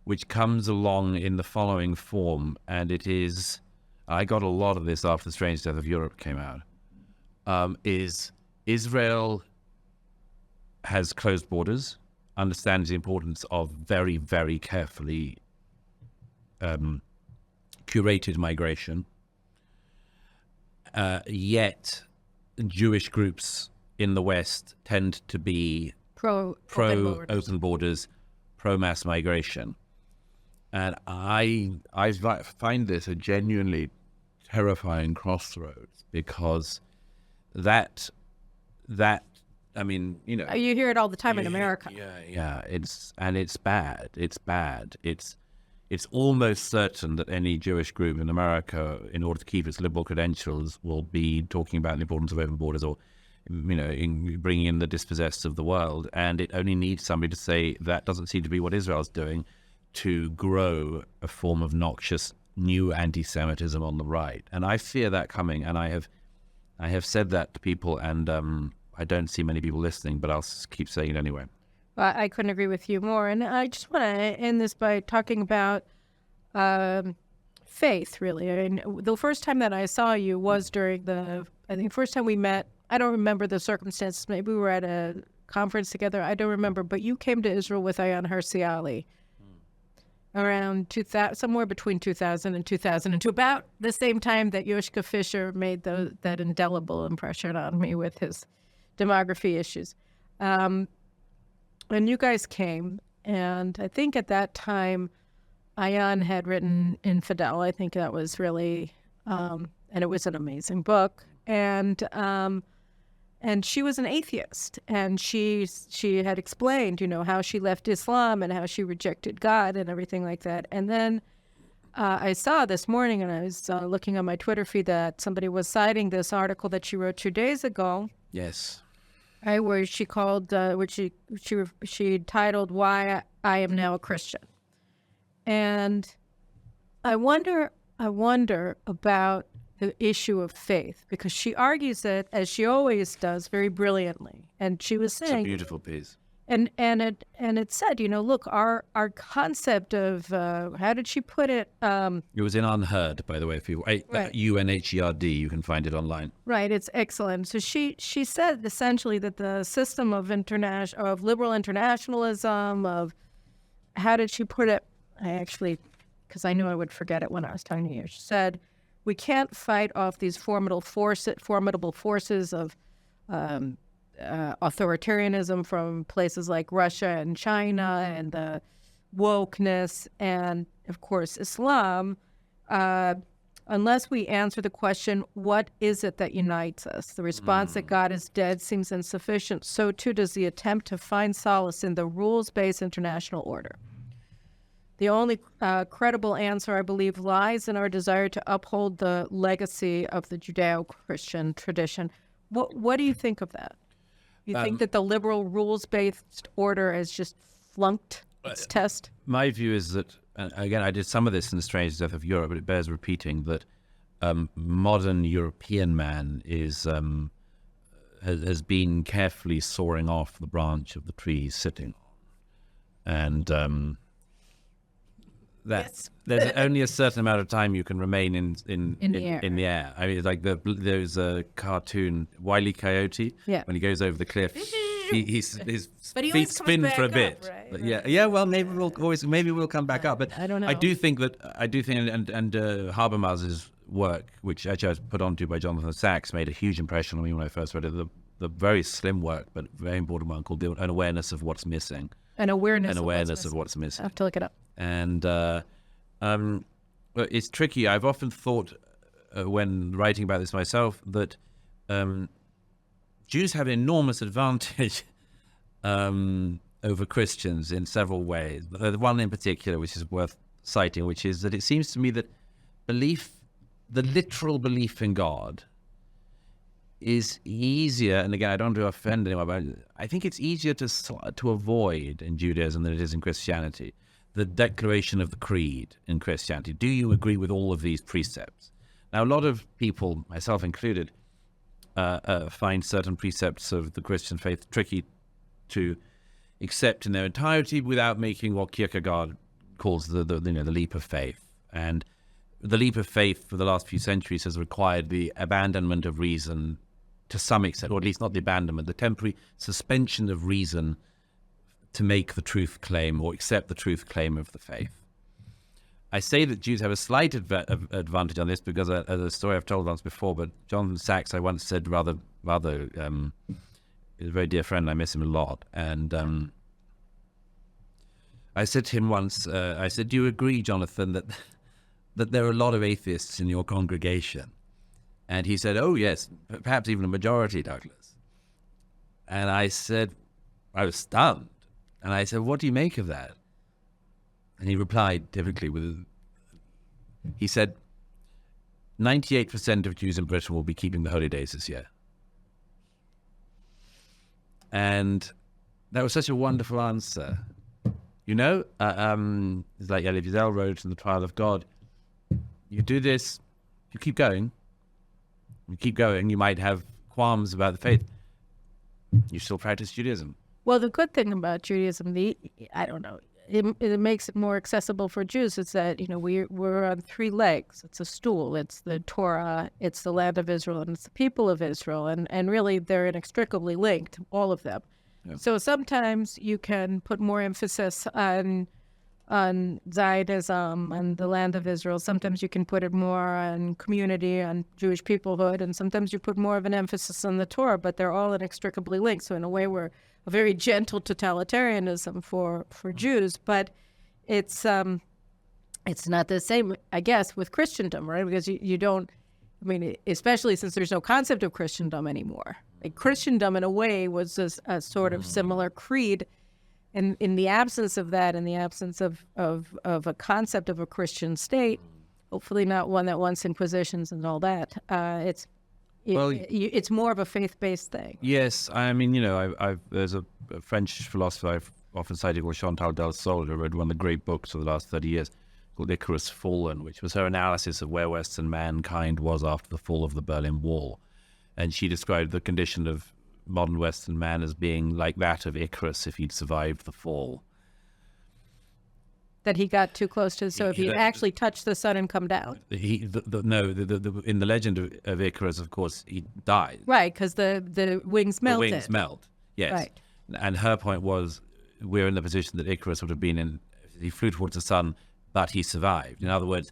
which comes along in the following form, and it is, I got a lot of this after The Strange Death of Europe came out, is Israel has closed borders, understands the importance of very, very carefully curated migration, yet Jewish groups in the West tend to be pro open borders, pro mass migration. And I find this a genuinely terrifying crossroads, because that I mean, you know, you hear it all the time in America. Yeah, it's bad. It's almost certain that any Jewish group in America, in order to keep its liberal credentials, will be talking about the importance of open borders, or, you know, in bringing in the dispossessed of the world. And it only needs somebody to say that doesn't seem to be what Israel's doing, to grow a form of noxious new anti-Semitism on the right. And I fear that coming. And I have said that to people, and I don't see many people listening, but I'll keep saying it anyway. Well, I couldn't agree with you more. And I just want to end this by talking about faith, really. I mean, the first time that I saw you was during I think first time we met. I don't remember the circumstances. Maybe we were at a conference together. I don't remember. But you came to Israel with Ayaan Hirsi Ali around 2000, somewhere between 2000 and 2002, about the same time that Yoshka Fisher made that indelible impression on me with his demography issues. And you guys came, and I think at that time, Ayaan had written Infidel. I think that was really, and it was an amazing book. And she was an atheist, and she had explained, you know, how she left Islam and how she rejected God and everything like that. And then I saw this morning, and I was looking on my Twitter feed, that somebody was citing this article that she wrote 2 days ago. Yes. Right, where she called, which she titled "Why I Am Now a Christian," and I wonder about the issue of faith, because she argues it, as she always does, very brilliantly. And she was saying, it's a beautiful piece. And it said, you know, look, our concept of how did she put it? It was in Unheard, by the way. If you right. UNHERD, you can find it online. Right, it's excellent. So she said essentially that the system of liberal internationalism, of, how did she put it? I actually, because I knew I would forget it when I was talking to you. She said, we can't fight off these formidable forces of authoritarianism from places like Russia and China, and the wokeness, and of course Islam, unless we answer the question, what is it that unites us? The response that God is dead seems insufficient. So too does the attempt to find solace in the rules-based international order. The only credible answer, I believe, lies in our desire to uphold the legacy of the Judeo-Christian tradition. What do you think of that? You think that the liberal rules-based order has just flunked its test? My view is that, again, I did some of this in The Strange Death of Europe, but it bears repeating, that modern European man has been carefully sawing off the branch of the tree he's sitting on. And there's only a certain amount of time you can remain in the air. I mean, like there's a cartoon, Wile E. Coyote, when he goes over the cliff, his feet spin for a bit. Right? Yeah. Well, maybe we'll come back up. But I don't know. I do think and Habermas's work, which actually I was put onto by Jonathan Sachs, made a huge impression on me when I first read it. The very slim work, but very important one, called An Awareness of What's Missing. An awareness of what's missing. I have to look it up. And it's tricky. I've often thought, when writing about this myself, that Jews have an enormous advantage over Christians in several ways. The one in particular, which is worth citing, which is that it seems to me that the literal belief in God, is easier, and again, I don't want to offend anyone, but I think it's easier to avoid in Judaism than it is in Christianity. The declaration of the creed in Christianity. Do you agree with all of these precepts? Now, a lot of people, myself included, find certain precepts of the Christian faith tricky to accept in their entirety without making what Kierkegaard calls the leap of faith. And the leap of faith for the last few centuries has required the abandonment of reason to some extent, or at least not the abandonment, the temporary suspension of reason to make the truth claim or accept the truth claim of the faith. I say that Jews have a slight advantage on this because, as a story I've told once before, but Jonathan Sachs, I once said rather, he's a very dear friend, I miss him a lot, and I said to him once, I said, do you agree, Jonathan, that there are a lot of atheists in your congregation? And he said, oh, yes, perhaps even a majority, Douglas. And I said, I was stunned. And I said, what do you make of that? And he replied typically he said, 98% of Jews in Britain will be keeping the holy days this year. And that was such a wonderful answer. You know, it's like Elie Wiesel wrote in The Trial of God, you do this, you keep going, you might have qualms about the faith, you still practice Judaism. Well, the good thing about Judaism, I don't know, it makes it more accessible for Jews. It's that, you know, we're on three legs. It's a stool. It's the Torah, it's the land of Israel, and it's the people of Israel. And really, they're inextricably linked, all of them. Yeah. So sometimes you can put more emphasis on Zionism and the land of Israel. Sometimes you can put it more on community, on Jewish peoplehood, and sometimes you put more of an emphasis on the Torah, but they're all inextricably linked. So in a way, we're a very gentle totalitarianism for Jews, but it's not the same, I guess, with Christendom, right? Because you don't, I mean, especially since there's no concept of Christendom anymore. Like Christendom, in a way, was a sort of similar creed. And in the absence of that, in the absence of a concept of a Christian state, hopefully not one that wants inquisitions and all that, it's more of a faith-based thing. Yes, I mean, you know, there's a French philosopher I've often cited called Chantal Del Sol, who read one of the great books of the last 30 years called Icarus Fallen, which was her analysis of where Western mankind was after the fall of the Berlin Wall. And she described the condition of modern Western man as being like that of Icarus if he'd survived the fall. That he got too close to, so if he actually touched the sun and come down. In the legend of Icarus, of course, he died. Right, because the wings melted. The wings melt, yes. Right. And her point was, we're in the position that Icarus would have been in. He flew towards the sun, but he survived. In other words,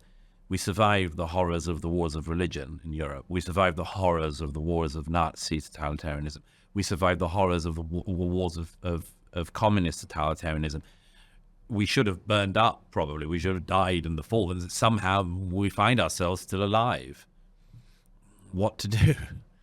we survived the horrors of the wars of religion in Europe. We survived the horrors of the wars of Nazi totalitarianism. We survived the horrors of the wars of communist totalitarianism. We should have burned up, probably. We should have died in the fall. And somehow we find ourselves still alive. What to do?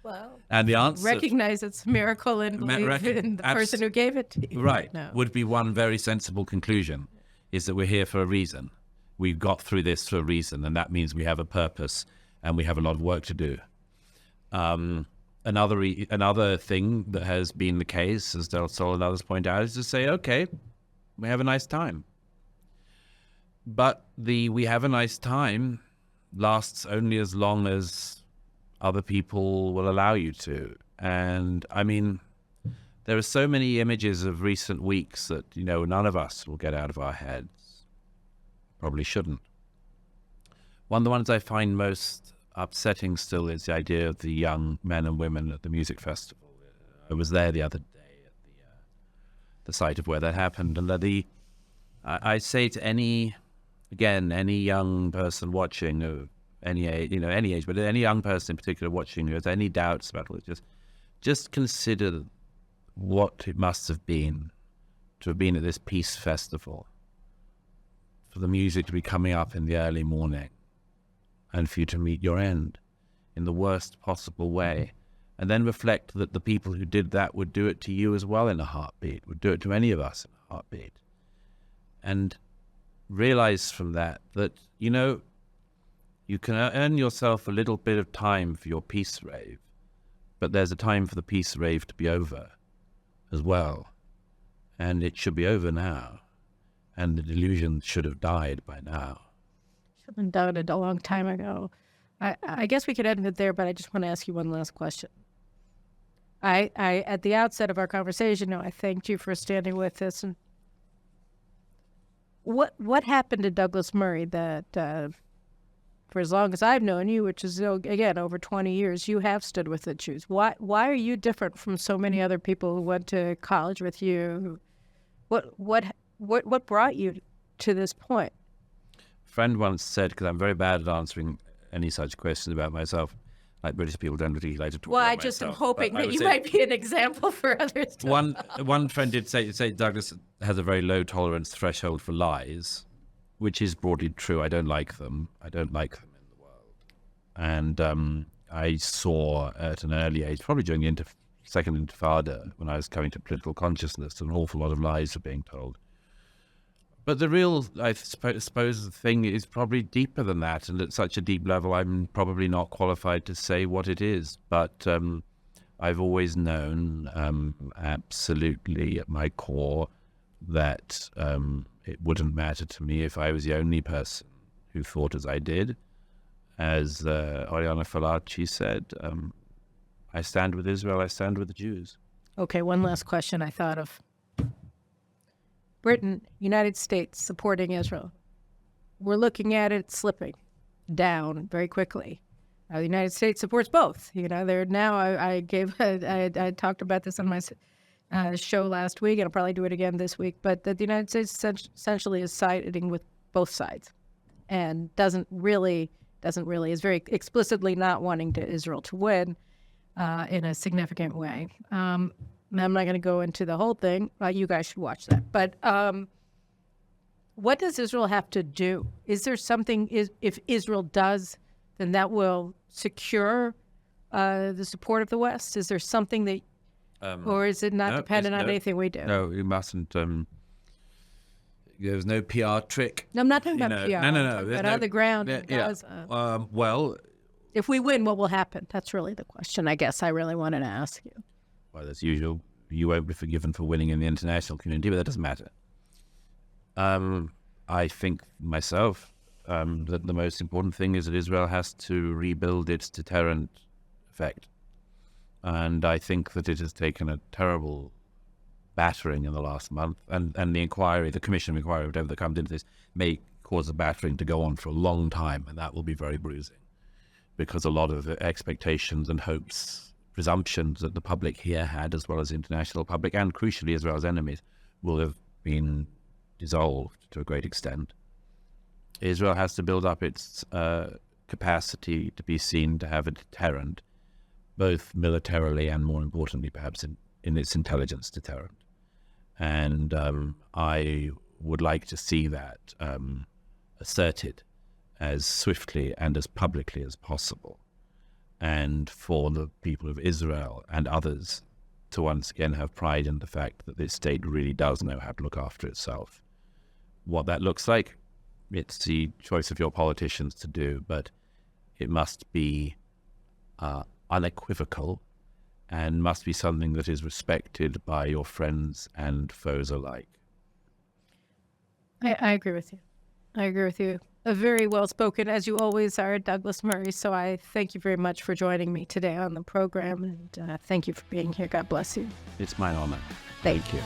Well, and the answer... recognize it's a miracle and believe in the person who gave it to you. Right. No. Would be one very sensible conclusion, is that we're here for a reason. We've got through this for a reason, and that means we have a purpose and we have a lot of work to do. Another thing that has been the case, as Del Sol and others point out, is to say, okay, we have a nice time. But the we have a nice time lasts only as long as other people will allow you to. And I mean, there are so many images of recent weeks that, you know, none of us will get out of our heads. Probably shouldn't. One of the ones I find most upsetting still is the idea of the young men and women at the music festival. I was there the other day at the site of where that happened, and I say to any young person watching of any age, but any young person in particular watching who has any doubts about it, just consider what it must have been to have been at this peace festival, for the music to be coming up in the early morning, and for you to meet your end in the worst possible way. And then reflect that the people who did that would do it to you as well in a heartbeat, would do it to any of us in a heartbeat. And realize from that, you know, you can earn yourself a little bit of time for your peace rave, but there's a time for the peace rave to be over as well. And it should be over now. And the delusion should have died by now. Should have died a long time ago. I guess we could end it there, but I just want to ask you one last question. I at the outset of our conversation, I thanked you for standing with us. And what happened to Douglas Murray that for as long as I've known you, which is again over 20 years, you have stood with the Jews? Why are you different from so many other people who went to college with you? What brought you to this point? A friend once said, because I'm very bad at answering any such questions about myself, like British people don't really like to talk about myself. Well, I just am hoping that you might be an example for others. One friend did say Douglas has a very low tolerance threshold for lies, which is broadly true. I don't like them. I don't like them in the world. And I saw at an early age, probably during the Second Intifada, when I was coming to political consciousness, an awful lot of lies were being told. But the real, I suppose, the thing is probably deeper than that, and at such a deep level, I'm probably not qualified to say what it is. But I've always known, absolutely at my core, that it wouldn't matter to me if I was the only person who thought as I did. As Oriana Fallaci said, I stand with Israel, I stand with the Jews. Okay, one last question I thought of. Britain, United States supporting Israel. We're looking at it slipping down very quickly. The United States supports both. They're now. I talked about this on my show last week, and I'll probably do it again this week. But that the United States essentially is siding with both sides, and is very explicitly not wanting Israel to win in a significant way. I'm not going to go into the whole thing. You guys should watch that. But what does Israel have to do? Is there something, if Israel does, then that will secure the support of the West? Is there something that, or is it not dependent on anything we do? No, you mustn't. There's no PR trick. No, I'm not talking about PR. No. But on the ground, well, if we win, what will happen? That's really the question, I guess I really wanted to ask you. Well, as usual, you won't be forgiven for winning in the international community, but that doesn't matter. I think myself that the most important thing is that Israel has to rebuild its deterrent effect. And I think that it has taken a terrible battering in the last month. And the commission inquiry, whatever that comes into this, may cause the battering to go on for a long time, and that will be very bruising. Because a lot of the expectations and hopes, presumptions that the public here had, as well as the international public, and crucially Israel's enemies, will have been dissolved to a great extent. Israel has to build up its capacity to be seen to have a deterrent, both militarily and, more importantly, perhaps in its intelligence deterrent. And I would like to see that asserted as swiftly and as publicly as possible, and for the people of Israel and others to once again have pride in the fact that this state really does know how to look after itself. What that looks like, it's the choice of your politicians to do, but it must be unequivocal and must be something that is respected by your friends and foes alike. I agree with you. I agree with you. A very well-spoken, as you always are, Douglas Murray. So I thank you very much for joining me today on the program, and thank you for being here. God bless you. It's my honor. Thank you.